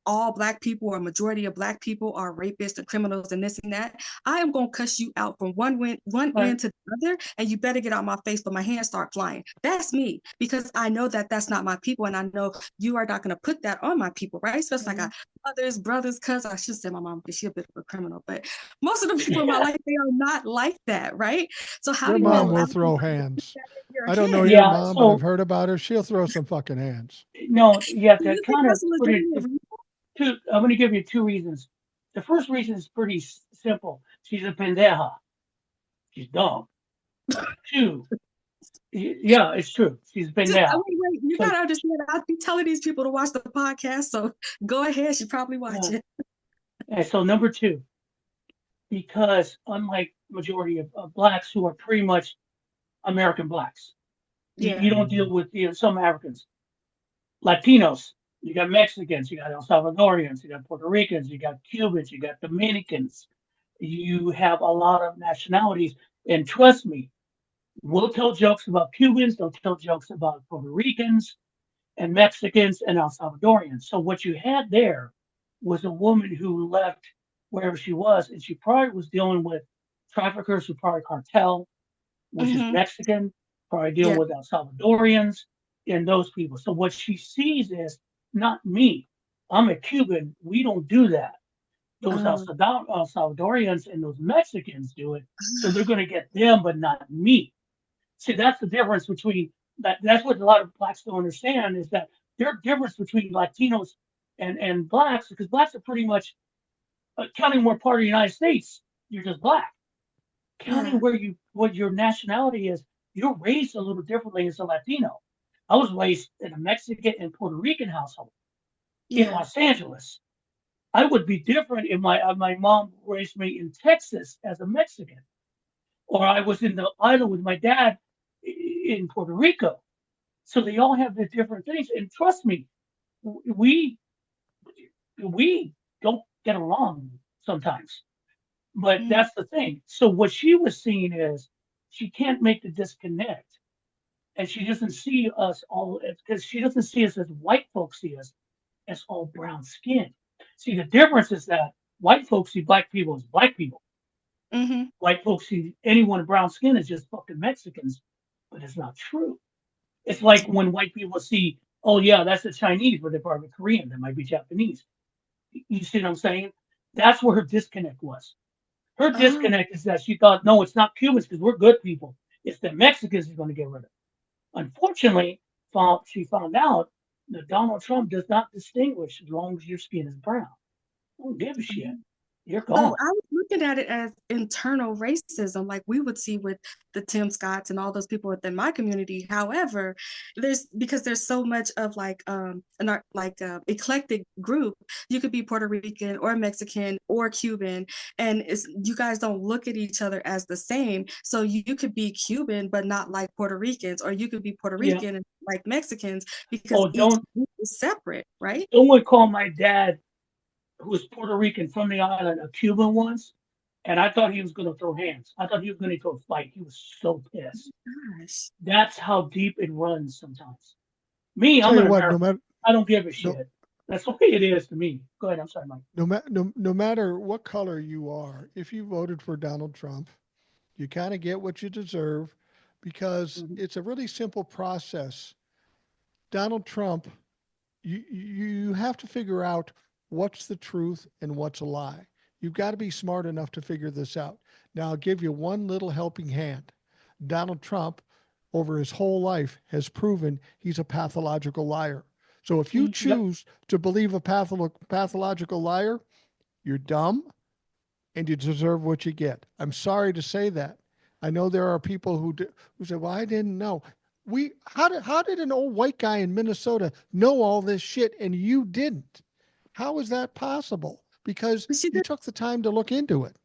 all Black people or majority of Black people are rapists and criminals and this and that, I am going to cuss you out from one end to the other, and you better get out my face, but my hands start flying. That's me, because I know that that's not my people, and I know you are not going to put that on my people, right? Especially like mothers, brothers, cousins. I should say my mom, because she's a bit of a criminal, but most of the people in my life, they are not like that, right? So how Your do you mom allow will throw hands. I don't know kid? your mom, but I've heard about her. She'll throw some fucking hands. No, you have to You think kind of that's a put it. legitimate reason? I'm going to give you two reasons. The first reason is pretty simple. She's a pendeja. She's dumb. Two, yeah, it's true. She's a pendeja. Wait, you gotta understand. I be telling these people to watch the podcast, so go ahead. She probably watch it. And so number two, because unlike majority of Blacks who are pretty much American Blacks, you don't deal with some Africans, Latinos. You got Mexicans, you got El Salvadorians, you got Puerto Ricans, you got Cubans, you got Dominicans. You have a lot of nationalities, and trust me, we'll tell jokes about Cubans, they'll tell jokes about Puerto Ricans and Mexicans and El Salvadorians. So what you had there was a woman who left wherever she was, and she probably was dealing with traffickers who probably cartel, which is Mexican, probably dealing with El Salvadorians and those people. So what she sees is not me. I'm a Cuban. We don't do that. Those El Salvadorians and those Mexicans do it. So they're going to get them, but not me. See, that's the difference between that. That's what a lot of Blacks don't understand, is that there's a difference between Latinos and Blacks, because Blacks are pretty much counting more part of the United States. You're just Black. Counting what your nationality is, you're raised a little differently as a Latino. I was raised in a Mexican and Puerto Rican household in Los Angeles. I would be different if my mom raised me in Texas as a Mexican, or I was in the island with my dad in Puerto Rico. So they all have the different things. And trust me, we don't get along sometimes. But that's the thing. So what she was seeing is she can't make the disconnect. And she doesn't see us all, because she doesn't see us as white folks see us as all brown skin. See, the difference is that white folks see Black people as Black people. White folks see anyone brown skin as just fucking Mexicans, but it's not true. It's like when white people see, oh yeah, that's the Chinese, but they're probably Korean, they might be Japanese. You see what I'm saying? That's where her disconnect was. Her disconnect is that she thought, no, it's not Cubans because we're good people. It's the Mexicans who's going to get rid of. Unfortunately, she found out that Donald Trump does not distinguish as long as your skin is brown. I don't give a shit. You're gone. I was looking at it as internal racism, like we would see with the Tim Scotts and all those people within my community. However, because there's so much of like an eclectic group. You could be Puerto Rican or Mexican or Cuban, and you guys don't look at each other as the same. So you could be Cuban but not like Puerto Ricans, or you could be Puerto Rican and like Mexicans, because each group is separate, right? Someone called my dad, who was Puerto Rican from the island, a Cuban once, and I thought he was going to throw hands. I thought he was going to go fight. He was so pissed. Gosh. That's how deep it runs sometimes. Me, I'm an American. I don't give a shit. That's the way it is to me. Go ahead. I'm sorry, Mike. No matter what color you are, if you voted for Donald Trump, you kind of get what you deserve, because it's a really simple process. Donald Trump, you have to figure out what's the truth and what's a lie. You've got to be smart enough to figure this out. Now, I'll give you one little helping hand. Donald Trump, over his whole life, has proven he's a pathological liar. So if you choose to believe a pathological liar, you're dumb and you deserve what you get. I'm sorry to say that. I know there are people who say, well, I didn't know. How did an old white guy in Minnesota know all this shit and you didn't? How is that possible? Because you took the time to look into it.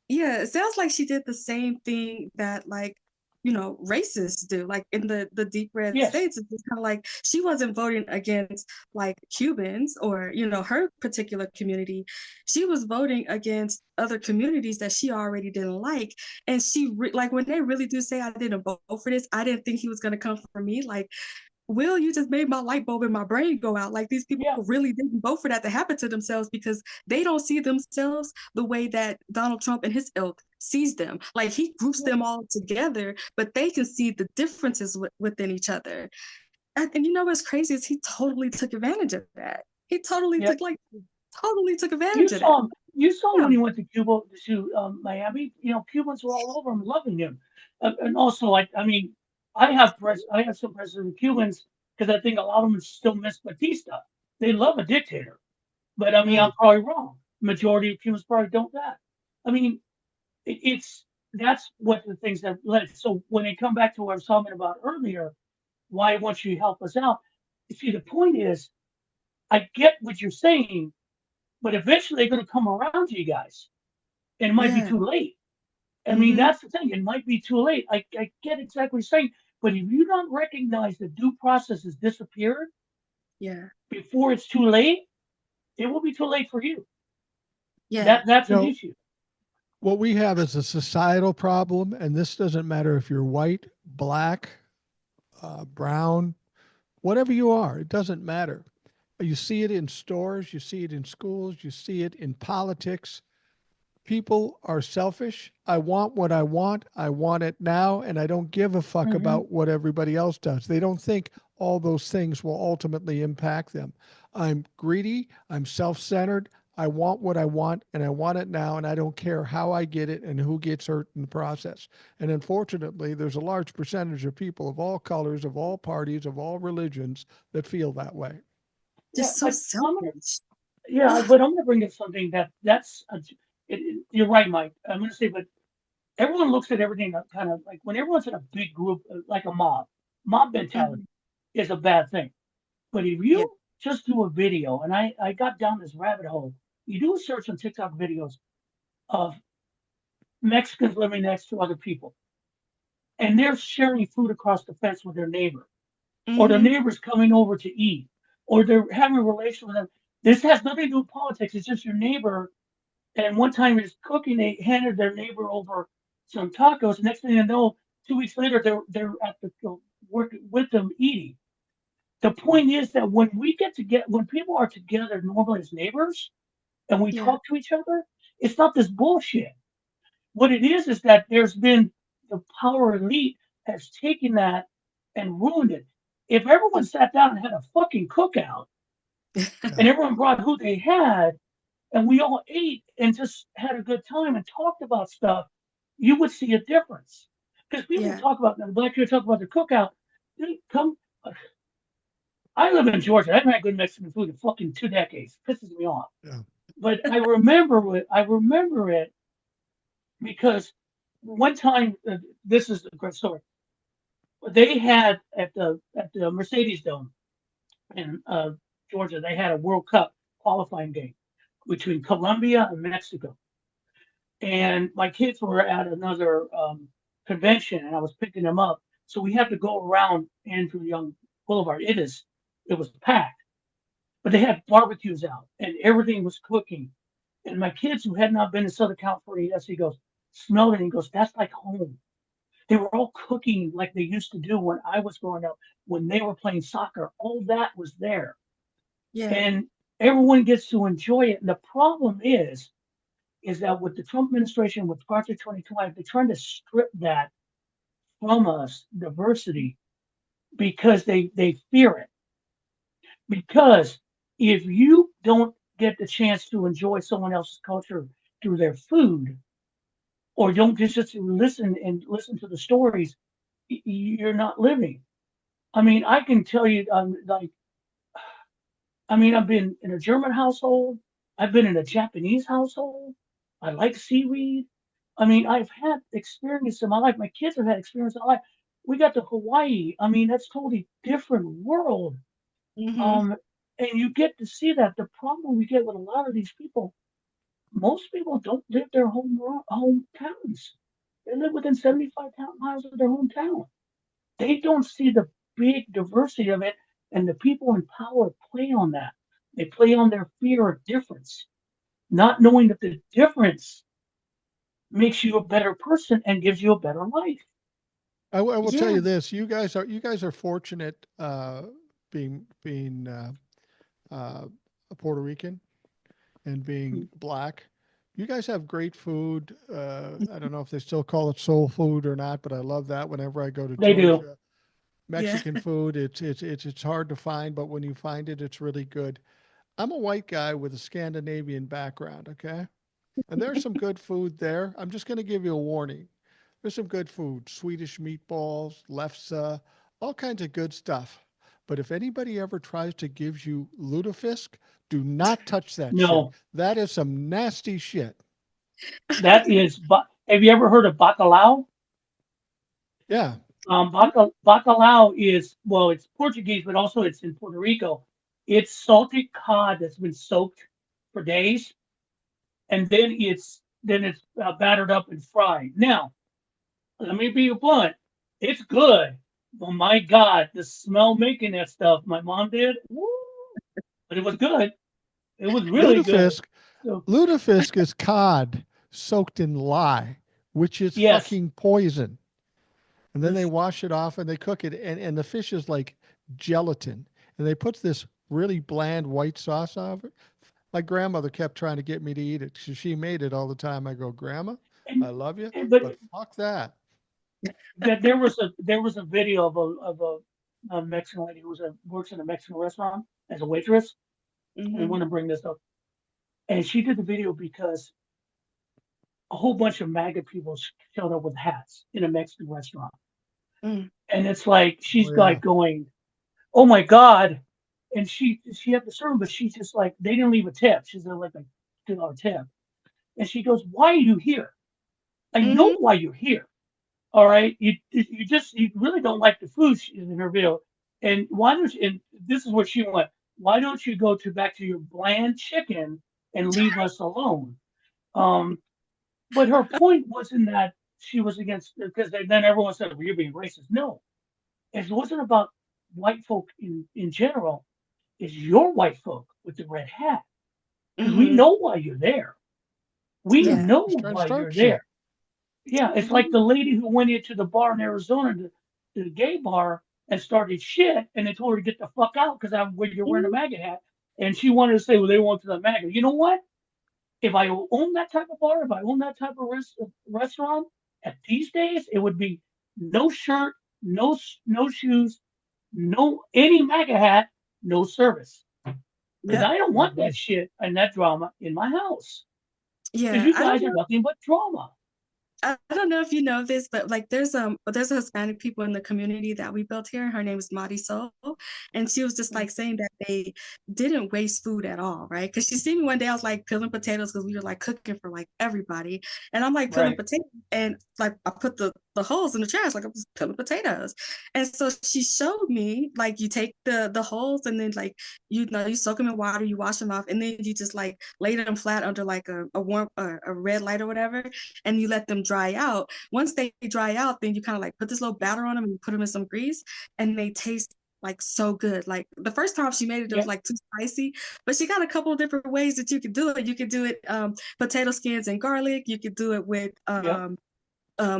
Yeah, it sounds like she did the same thing that, like, racists do, like in the deep red states. It's kind of like she wasn't voting against like Cubans or her particular community. She was voting against other communities that she already didn't like. And she like when they really do say, I didn't vote for this, I didn't think he was going to come for me. Like, Will, you just made my light bulb in my brain go out. Like, these people Yeah, really didn't vote for that to happen to themselves because they don't see themselves the way that Donald Trump and his ilk sees them. Like, he groups yeah, them all together, but they can see the differences within each other. And you know what's crazy is he totally took advantage of that. He totally yeah. took like totally took advantage of that. You saw Yeah. when he went to Cuba to Miami. You know, Cubans were all over him, loving him, and also I mean, I have some president Cubans because I think a lot of them still miss Batista. They love a dictator, but I mean, Mm, I'm probably wrong. Majority of Cubans probably don't that. I mean, it's that's what the things that led. So when they come back to what I was talking about earlier, why won't you help us out? You see, the point is, I get what you're saying, but eventually they're going to come around to you guys, and it might be yeah. too late. I mean, Hmm. that's the thing. It might be too late. I get exactly what you're saying, but if you don't recognize the due process has disappeared Yeah. before it's too late, it will be too late for you. Yeah. That's You an know, issue. what we have is a societal problem, and this doesn't matter if you're white, black, brown, whatever you are, it doesn't matter. You see it in stores, you see it in schools, you see it in politics. People are selfish. I want what I want. I want it now, and I don't give a fuck Hmm. about what everybody else does. They don't think all those things will ultimately impact them. I'm greedy. I'm self centered. I want what I want, and I want it now, and I don't care how I get it and who gets hurt in the process. And unfortunately, there's a large percentage of people of all colors, of all parties, of all religions that feel that way. Yeah, Just so but selfish. Oh, but I'm going to bring up something you're right, Mike. I'm going to say, but everyone looks at everything kind of like when everyone's in a big group, like a mob mentality mhm. is a bad thing. But if Yeah. you just do a video, and I got down this rabbit hole, you do a search on TikTok videos of Mexicans living next to other people, and they're sharing food across the fence with their neighbor, or their Hmm. neighbor's coming over to eat, or they're having a relation with them. This has nothing to do with politics. It's just your neighbor. And one time he's cooking, they handed their neighbor over some tacos. Next thing you know, 2 weeks later, they're at the work with them eating. The point is that when people are together normally as neighbors and we Yeah. talk to each other, it's not this bullshit. What it is that there's been the power elite has taken that and ruined it. If everyone sat down and had a fucking cookout Yeah. and everyone brought who they had and we all ate and just had a good time and talked about stuff, you would see a difference. Because people Yeah. talk about the black people talk about their cookout. Dude, come I live in Georgia. I haven't had good Mexican food in fucking 2 decades. Pisses me off. Yeah. But I remember it. I remember it because one time, this is a great story. They had at the Mercedes Dome in Georgia. They had a World Cup qualifying game between Colombia and Mexico. And my kids were at another convention, and I was picking them up. So we had to go around Andrew Young Boulevard. It was packed. But they had barbecues out and everything was cooking. And my kids who had not been to Southern California, yes, he goes, smelled it. And he goes, that's like home. They were all cooking like they used to do when I was growing up, when they were playing soccer. All that was there. Yeah. And everyone gets to enjoy it. And the problem is that with the Trump administration, with Project 2020, they're trying to strip that from us, diversity, because they fear it. Because if you don't get the chance to enjoy someone else's culture through their food, or don't just listen to the stories, you're not living. I mean, I can tell you, I've been in a German household, I've been in a Japanese household. I like seaweed. I mean, I've had experience in my life. My kids have had experience in my life. We got to Hawaii. I mean, that's totally different world. Hmm. Um, and you get to see that. The problem we get with a lot of these people, most people don't live their hometowns. They live within 75 miles of their hometown. They don't see the big diversity of it, and the people in power play on that. They play on their fear of difference, not knowing that the difference makes you a better person and gives you a better life. I will tell Yeah. you this: you guys are fortunate, being uh, a Puerto Rican and being black. You guys have great food. I don't know if they still call it soul food or not, but I love that whenever I go to They do. Georgia. Yeah. Mexican food, it's hard to find, but when you find it, it's really good. I'm a white guy with a Scandinavian background, okay? And there's some good food there. I'm just going to give you a warning. There's some good food, Swedish meatballs, lefse, all kinds of good stuff. But if anybody ever tries to give you lutefisk, do not touch that shit. No, That is some nasty shit. that is. Have you ever heard of bacalhau? Yeah. Bacalhau is, well, it's Portuguese, but also it's in Puerto Rico. It's salted cod that's been soaked for days, and then it's battered up and fried. Now, let me be blunt. It's good. Oh my God, the smell making that stuff my mom did. Woo, but it was good. It was really good. Lutefisk, So lutefisk is cod soaked in lye, which is yes, fucking poison. And then they Listen. wash it off and they cook it. And the fish is like gelatin. And they put this really bland white sauce on it. My grandmother kept trying to get me to eat it. She made it all the time. I go, Grandma, I and, love you, and but but fuck that. that there was a video of a Mexican lady who works in a Mexican restaurant as a waitress. I Hmm. want to bring this up, and she did the video because a whole bunch of MAGA people showed up with hats in a Mexican restaurant, Mm. and it's like Oh, she's yeah. like going, "Oh my God," and she had to serve them, but she's just like they didn't leave a tip. She's like a $2 tip, and she goes, "Why are you here? I know Hmm. why you're here. All right, you really don't like the food in her video, and why don't you? And this is what she went. Why don't you go back to your bland chicken and leave us alone? Um, but her point wasn't that she was against because then everyone said, well, you're being racist. No, it wasn't about white folk in general. It's your white folk with the red hat because we Hmm. know why you're there. We Yeah. Yeah. know He's trying to why start you're shit. there. Yeah, it's like Mhm. the lady who went into the bar in Arizona, the gay bar, and started shit, and they told her to get the fuck out because you're wearing a Mhm. MAGA hat, and she wanted to say, well, they want to the MAGA. You know what? If I own that type of bar, if I own that type of restaurant, at these days, it would be no shirt, no shoes, no any MAGA hat, no service, because Yep. I don't want Hmm. that shit and that drama in my house. Because Yeah. you I don't guys are know. nothing but drama. I don't know if you know this, but like there's a Hispanic people in the community that we built here. Her name is Marisol, and she was just like saying that they didn't waste food at all, right? Because she seen me one day, I was like peeling potatoes because we were like cooking for like everybody, and I'm like peeling Right. potatoes, and like I put the holes in the trash, like I'm just peeling potatoes, and so she showed me like you take the holes and then like you know you soak them in water, you wash them off, and then you just like lay them flat under like a warm a red light or whatever, and you let them dry out. Once they dry out, then you kind of like put this little batter on them and you put them in some grease, and they taste like so good. Like the first time she made it, it was Yep. like too spicy, but she got a couple of different ways that you could do it. You could do it potato skins and garlic. You could do it with Yep.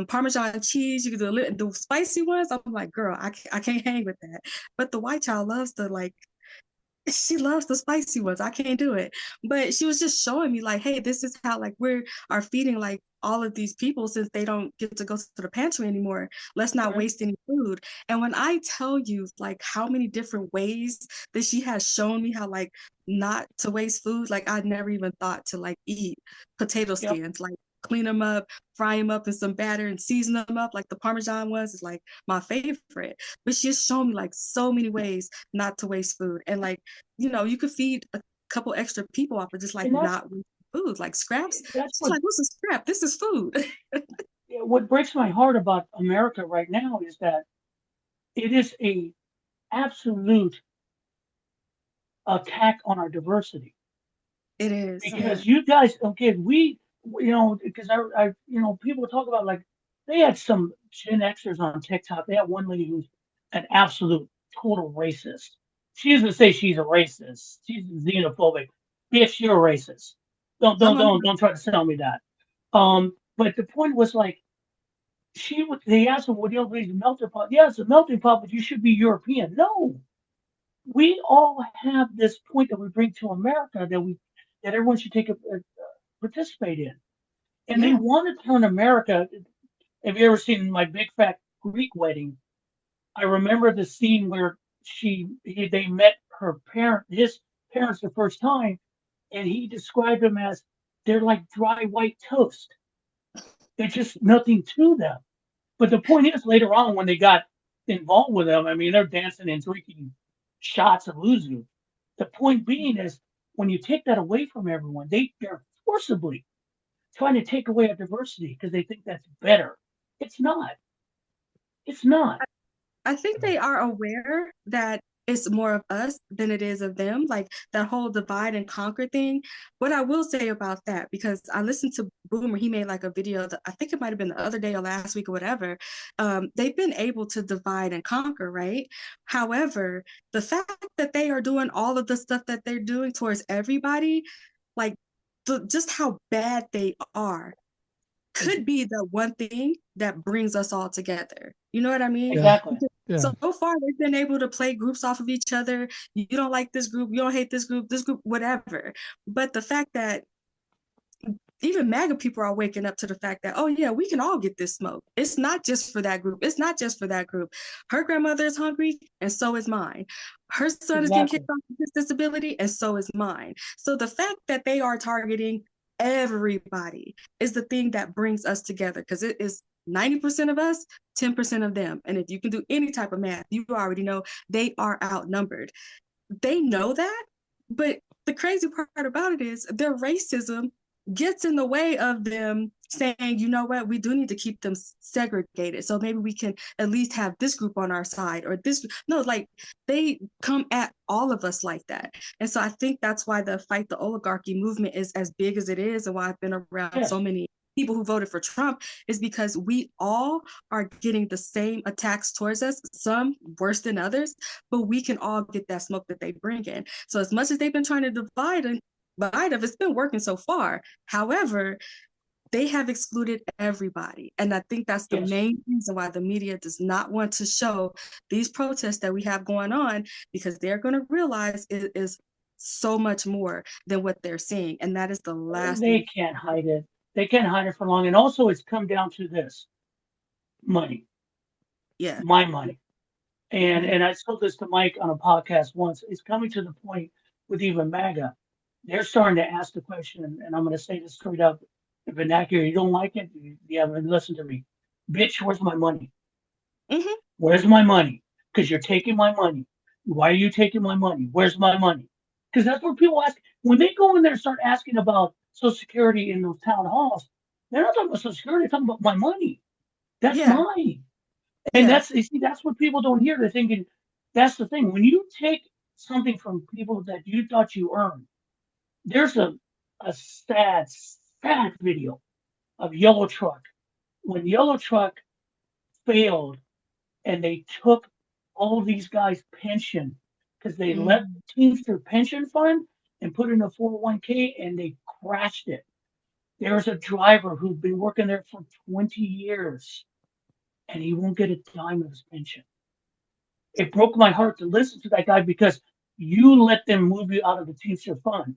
Parmesan cheese. You could do the spicy ones. I'm like, girl, I can't hang with that. But the white child loves the like she loves the spicy ones. I can't do it. But she was just showing me like, hey, this is how like we are feeding like all of these people since they don't get to go to the pantry anymore. Let's not Right. waste any food. And when I tell you like how many different ways that she has shown me how like not to waste food, like I never even thought to like eat potato Yep. skins, like clean them up, fry them up in some batter and season them up like the Parmesan ones is like my favorite. But she's shown me like so many ways not to waste food. And like you could feed a couple extra people off of just like And that's not food, like scraps. that's She's like, what's a scrap? This is food. what breaks my heart about America right now is that it is a absolute attack on our diversity. It is, yeah. Because you guys, okay, because people talk about like they had some Gen Xers on TikTok. They had one lady who's an absolute total racist. She doesn't say she's a racist. She's xenophobic. Bitch, you're a racist. Don't I'm don't a, don't don't try to tell me that. But the point was like they asked him, what do you believe is a melting pot? Yeah, it's a melting pot, but you should be European. No, we all have this point that we bring to America that everyone should participate in. And they Yeah. want to turn America. Have you ever seen My Big Fat Greek Wedding? I remember the scene where they met his parents the first time, and he described them as they're like dry white toast. There's just nothing to them. But the point is, later on, when they got involved with them, I mean, they're dancing and drinking shots of Uzu. The point being is, when you take that away from everyone, they're forcibly trying to take away our diversity because they think that's better. It's not. It's not. I think they are aware that it's more of us than it is of them, like that whole divide and conquer thing. What I will say about that, because I listened to Boomer, he made like a video that I think it might have been the other day or last week or whatever. They've been able to divide and conquer, right? However, the fact that they are doing all of the stuff that they're doing towards everybody, like just how bad they are could be the one thing that brings us all together. You know what I mean? Exactly. Yeah. So far, they've been able to play groups off of each other. You don't like this group, you don't hate this group, whatever. But the fact that even MAGA people are waking up to the fact that, oh, yeah, we can all get this smoke. It's not just for that group. It's not just for that group. Her grandmother is hungry, and so is mine. Her son is getting kicked off with his disability, and so is mine. So the fact that they are targeting everybody is the thing that brings us together, because it is 90% of us, 10% of them. And if you can do any type of math, you already know they are outnumbered. They know that, but the crazy part about it is their racism gets in the way of them saying, you know what, we do need to keep them segregated. So maybe we can at least have this group on our side or this. No, like they come at all of us like that. And so I think that's why the Fight the Oligarchy movement is as big as it is, and why I've been around so many people who voted for Trump, is because we all are getting the same attacks towards us, some worse than others, but we can all get that smoke that they bring in. So as much as they've been trying to divide us, it's been working so far. However, they have excluded everybody. And I think that's the main reason why the media does not want to show these protests that we have going on, because they're going to realize it is so much more than what they're seeing. And that is the last thing. They can't hide it. They can't hide it for long. And also, it's come down to this money. Yeah. My money. And I told this to Mike on a podcast once. It's coming to the point with even MAGA. They're starting to ask the question, and I'm going to say this straight up. If vernacular, you don't like it, you haven't listened to me. Bitch, where's my money? Mm-hmm. Where's my money? Because you're taking my money. Why are you taking my money? Where's my money? Because that's what people ask. When they go in there and start asking about Social Security in those town halls, they're not talking about Social Security, they're talking about my money. That's mine. And that's what people don't hear. They're thinking, that's the thing. When you take something from people that you thought you earned, there's a sad video of Yellow Truck. When Yellow Truck failed and they took all these guys' pension because they left the Teamster pension fund and put in a 401k and they crashed it. There's a driver who's been working there for 20 years and he won't get a dime of his pension. It broke my heart to listen to that guy because you let them move you out of the Teamster fund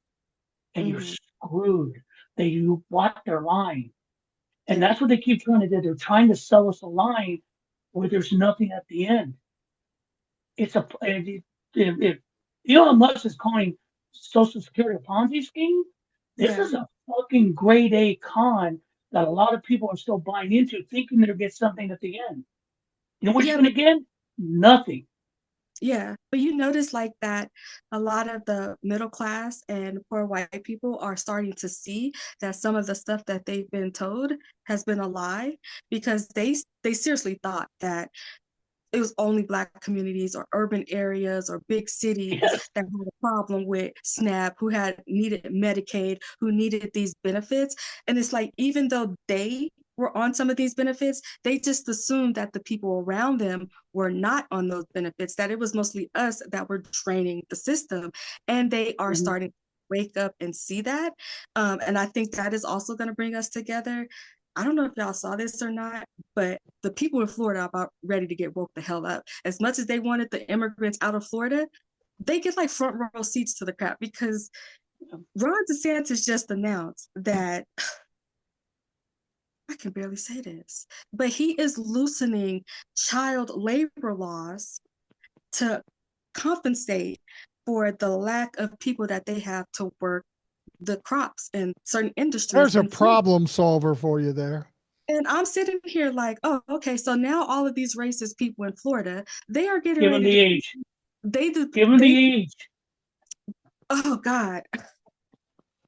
and you're screwed. You bought their line. And that's what they keep trying to do. They're trying to sell us a line where there's nothing at the end. If Elon Musk is calling Social Security a Ponzi scheme, this is a fucking grade A con that a lot of people are still buying into, thinking they'll get something at the end. You know what you're going to get? Nothing. Yeah, but you notice like that a lot of the middle class and poor white people are starting to see that some of the stuff that they've been told has been a lie, because they seriously thought that it was only Black communities or urban areas or big cities that had a problem with SNAP, who had needed Medicaid, who needed these benefits. And it's like, even though they were on some of these benefits, they just assumed that the people around them were not on those benefits, that it was mostly us that were draining the system. And they are starting to wake up and see that. And I think that is also going to bring us together. I don't know if y'all saw this or not, but the people in Florida are about ready to get woke the hell up. As much as they wanted the immigrants out of Florida, they get like front row seats to the crap because Ron DeSantis just announced that I can barely say this, but he is loosening child labor laws to compensate for the lack of people that they have to work the crops in certain industries. There's a problem solver for you there. And I'm sitting here like, oh, okay, so now all of these racist people in Florida, they are getting Given ready the age. They do. Given the age. Oh, God.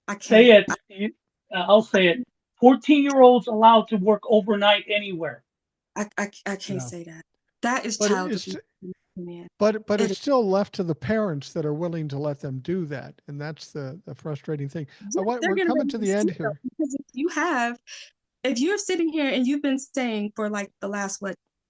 I can't. Say it. I'll say it. 14-year-olds allowed to work overnight anywhere. I can't say that. That is but child it's, abuse. But it's still left to the parents that are willing to let them do that. And that's the frustrating thing. Yeah, We're coming to the end here. Because if you're sitting here and you've been saying for like the last,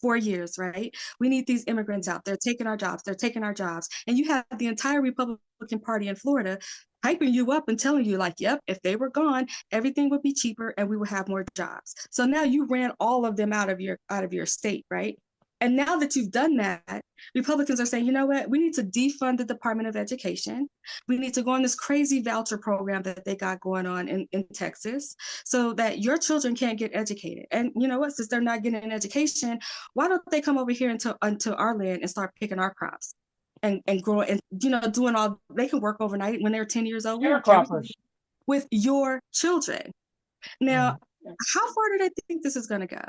4 years, right? We need these immigrants out. They're taking our jobs. They're taking our jobs. And you have the entire Republican Party in Florida hyping you up and telling you like, yep, if they were gone, everything would be cheaper and we would have more jobs. So now you ran all of them out of your state, right? And now that you've done that, Republicans are saying, you know what? We need to defund the Department of Education. We need to go on this crazy voucher program that they got going on in Texas so that your children can't get educated. And you know what? Since they're not getting an education, why don't they come over here into our land and start picking our crops and growing and, doing all, they can work overnight when they're 10 years old. Sharecroppers. With your children. Now, how far do they think this is going to go?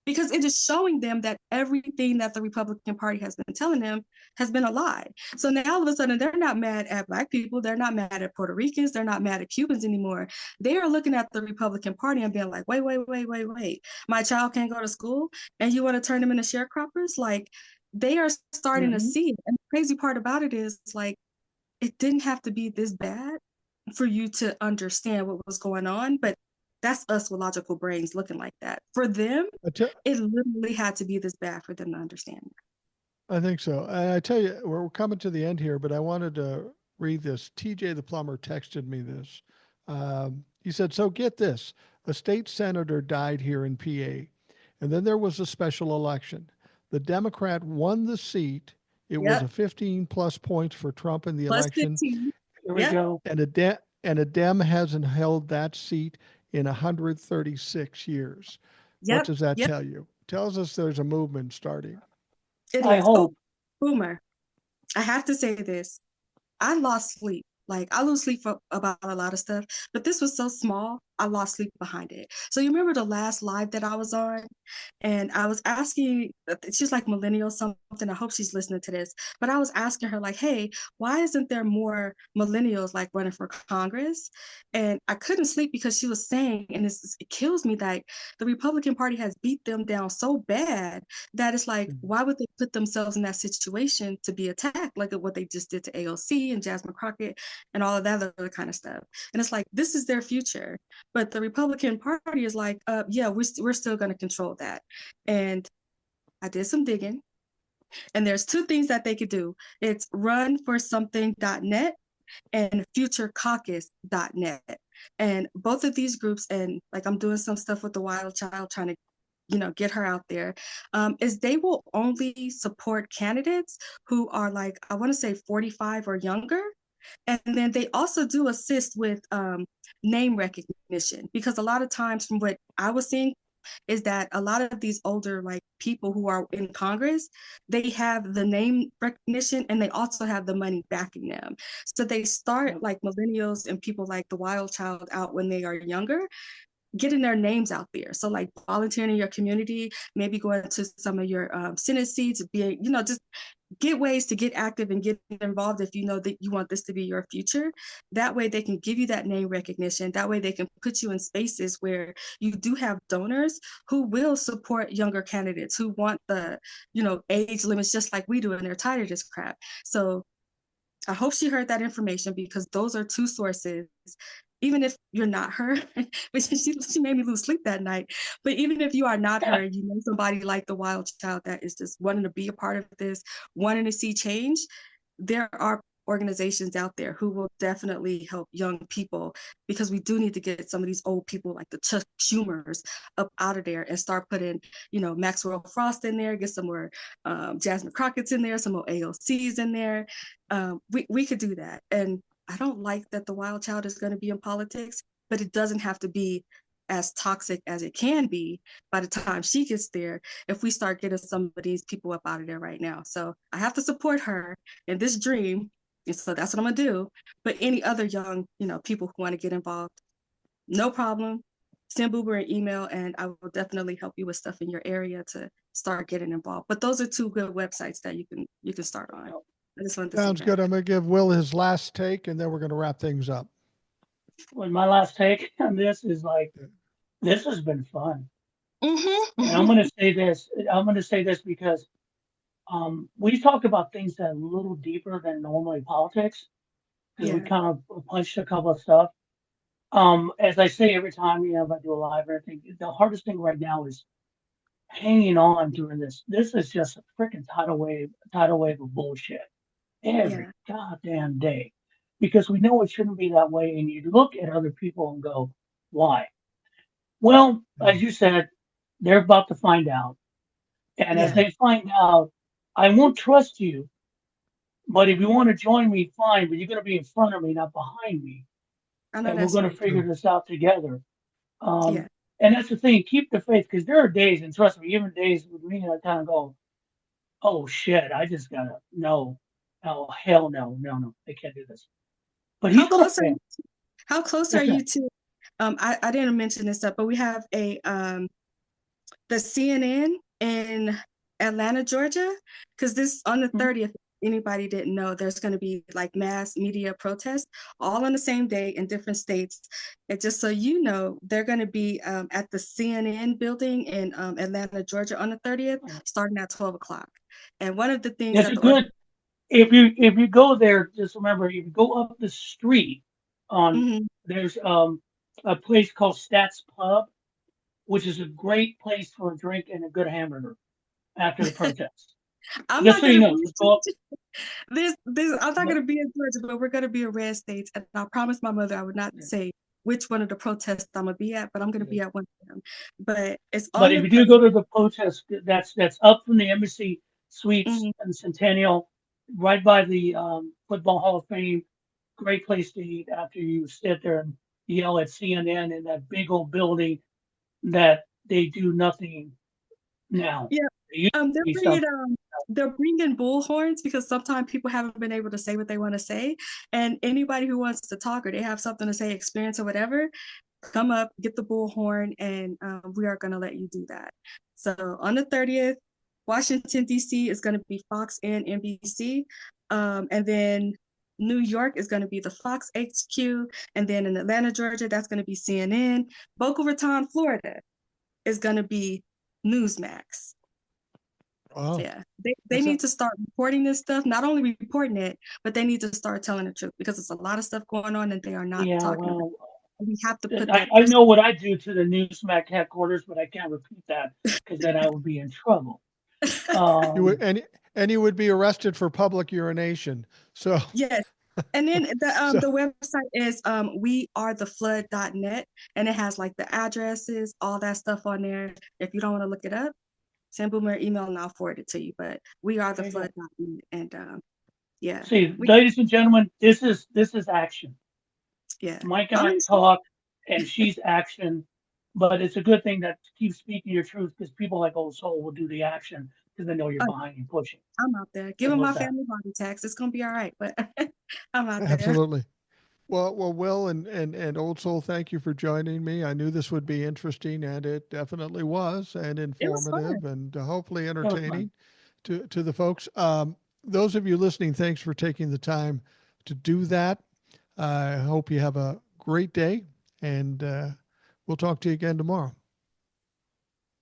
Because it is showing them that everything that the Republican Party has been telling them has been a lie. So now all of a sudden, they're not mad at Black people. They're not mad at Puerto Ricans. They're not mad at Cubans anymore. They are looking at the Republican Party and being like, wait. My child can't go to school and you want to turn them into sharecroppers? Like, they are starting to see it. And the crazy part about it is, like, it didn't have to be this bad for you to understand what was going on, but that's us with logical brains looking like that. For them, it literally had to be this bad for them to understand. I think so. And I tell you, we're coming to the end here, but I wanted to read this. TJ the plumber texted me this. He said, so get this. A state senator died here in PA, and then there was a special election. The Democrat won the seat. It was a 15 plus points for Trump in the plus election. 15. Here we go. And a Dem hasn't held that seat in 136 years. What does that tell you? Tells us there's a movement starting. I hope. Boomer, I have to say this. I lost sleep. Like, I lose sleep about a lot of stuff, but this was so small, I lost sleep behind it. So you remember the last live that I was on? And I was asking, she's like millennial something. I hope she's listening to this. But I was asking her like, hey, why isn't there more millennials like running for Congress? And I couldn't sleep because she was saying, and it kills me, that the Republican Party has beat them down so bad that it's like, why would they put themselves in that situation to be attacked? Like what they just did to AOC and Jasmine Crockett and all of that other kind of stuff. And it's like, this is their future. But the Republican Party is like, yeah, we're still going to control that. And I did some digging, and there's two things that they could do. It's runforsomething.net and futurecaucus.net. And both of these groups, and like I'm doing some stuff with the Wild Child, trying to get her out there, is they will only support candidates who are like, I want to say 45 or younger. And then they also do assist with name recognition, because a lot of times from what I was seeing is that a lot of these older like people who are in Congress, they have the name recognition and they also have the money backing them. So they start like millennials and people like the Wild Child out when they are younger, getting their names out there. So like volunteering in your community, maybe going to some of your Senate seats, being, just get ways to get active and get involved if you know that you want this to be your future. That way they can give you that name recognition. That way they can put you in spaces where you do have donors who will support younger candidates who want the, age limits just like we do, and they're tired of this crap. So I hope she heard that information, because those are two sources. Even if you're not her, which she made me lose sleep that night. But even if you are not her, you know somebody like the Wild Child that is just wanting to be a part of this, wanting to see change, there are organizations out there who will definitely help young people, because we do need to get some of these old people like the Chuck Schumers up out of there and start putting, Maxwell Frost in there, get some more Jasmine Crockett's in there, some more AOC's in there. We could do that. And I don't like that the wild child is going to be in politics, but it doesn't have to be as toxic as it can be by the time she gets there if we start getting some of these people up out of there right now. So I have to support her in this dream. And so that's what I'm gonna do. But any other young, people who want to get involved, no problem. Send Boober an email and I will definitely help you with stuff in your area to start getting involved. But those are two good websites that you can start on. I just wanted to Sounds good. I'm going to give Will his last take and then we're going to wrap things up. Well, my last take on this is this has been fun. Mm-hmm. And I'm going to say this because we talked about things that are a little deeper than normally politics, because we kind of punched a couple of stuff. As I say every time, if I do a live or anything, the hardest thing right now is hanging on during this. This is just a freaking tidal wave of bullshit every goddamn day, because we know it shouldn't be that way. And you look at other people and go, why? Well, as you said, they're about to find out. And as they find out, I won't trust you. But if you want to join me, fine. But you're going to be in front of me, not behind me. And we're going to figure this out together. And that's the thing. Keep the faith, because there are days, and trust me, even days with me, I kind of go, oh shit, I just got to, no. Oh, hell no. They can't do this. But he's going to fail. How close are you to, I didn't mention this up, but we have the CNN in Atlanta, Georgia, because this on the 30th, anybody didn't know, there's going to be like mass media protests all on the same day in different states. And just so you know, they're going to be at the CNN building in Atlanta, Georgia on the 30th, starting at 12 o'clock. And one of the things that's good. If you go there, just remember, if you go up the street there's a place called Stats Pub, which is a great place for a drink and a good hamburger after the protest. I'm just not so you know, just go up. I'm not going to be in Georgia, but we're going to be in red states. And I promised my mother I would not say which one of the protests I'm going to be at, but I'm going to be at one of them. But it's on. But if you do go to the protest, that's up from the Embassy Suites and Centennial, right by the Football Hall of Fame. Great place to eat after you sit there and yell at CNN in that big old building that they do nothing now. Yeah, they're bringing bullhorns because sometimes people haven't been able to say what they want to say, and anybody who wants to talk or they have something to say, experience or whatever, come up, get the bullhorn, and we are going to let you do that. So on the 30th, Washington D.C. is going to be Fox and NBC, and then New York is going to be the Fox HQ, and then in Atlanta, Georgia, that's going to be CNN. Boca Raton, Florida, is going to be Newsmax. Wow. Yeah, they need to start reporting this stuff. Not only reporting it, but they need to start telling the truth, because it's a lot of stuff going on and they are not talking about it. We have to put that. I know what I do to the Newsmax headquarters, but I can't repeat that because then I would be in trouble. You would be arrested for public urination. So yes. And then the website is wearetheflood.net, and it has like the addresses, all that stuff on there. If you don't want to look it up, send Boomer an email and I'll forward it to you. But wearetheflood.net, and See, ladies and gentlemen, this is action. Yeah. Mike and I talk, and she's action, but it's a good thing that keep speaking your truth, because people like Old Soul will do the action because they know you're behind you pushing. I'm out there giving my family body tax. It's gonna be all right, but I'm out there. Absolutely. Well, Will and Old Soul, thank you for joining me. I knew this would be interesting, and it definitely was, and informative, and hopefully entertaining to the folks. Those of you listening, thanks for taking the time to do that. I hope you have a great day, and we'll talk to you again tomorrow.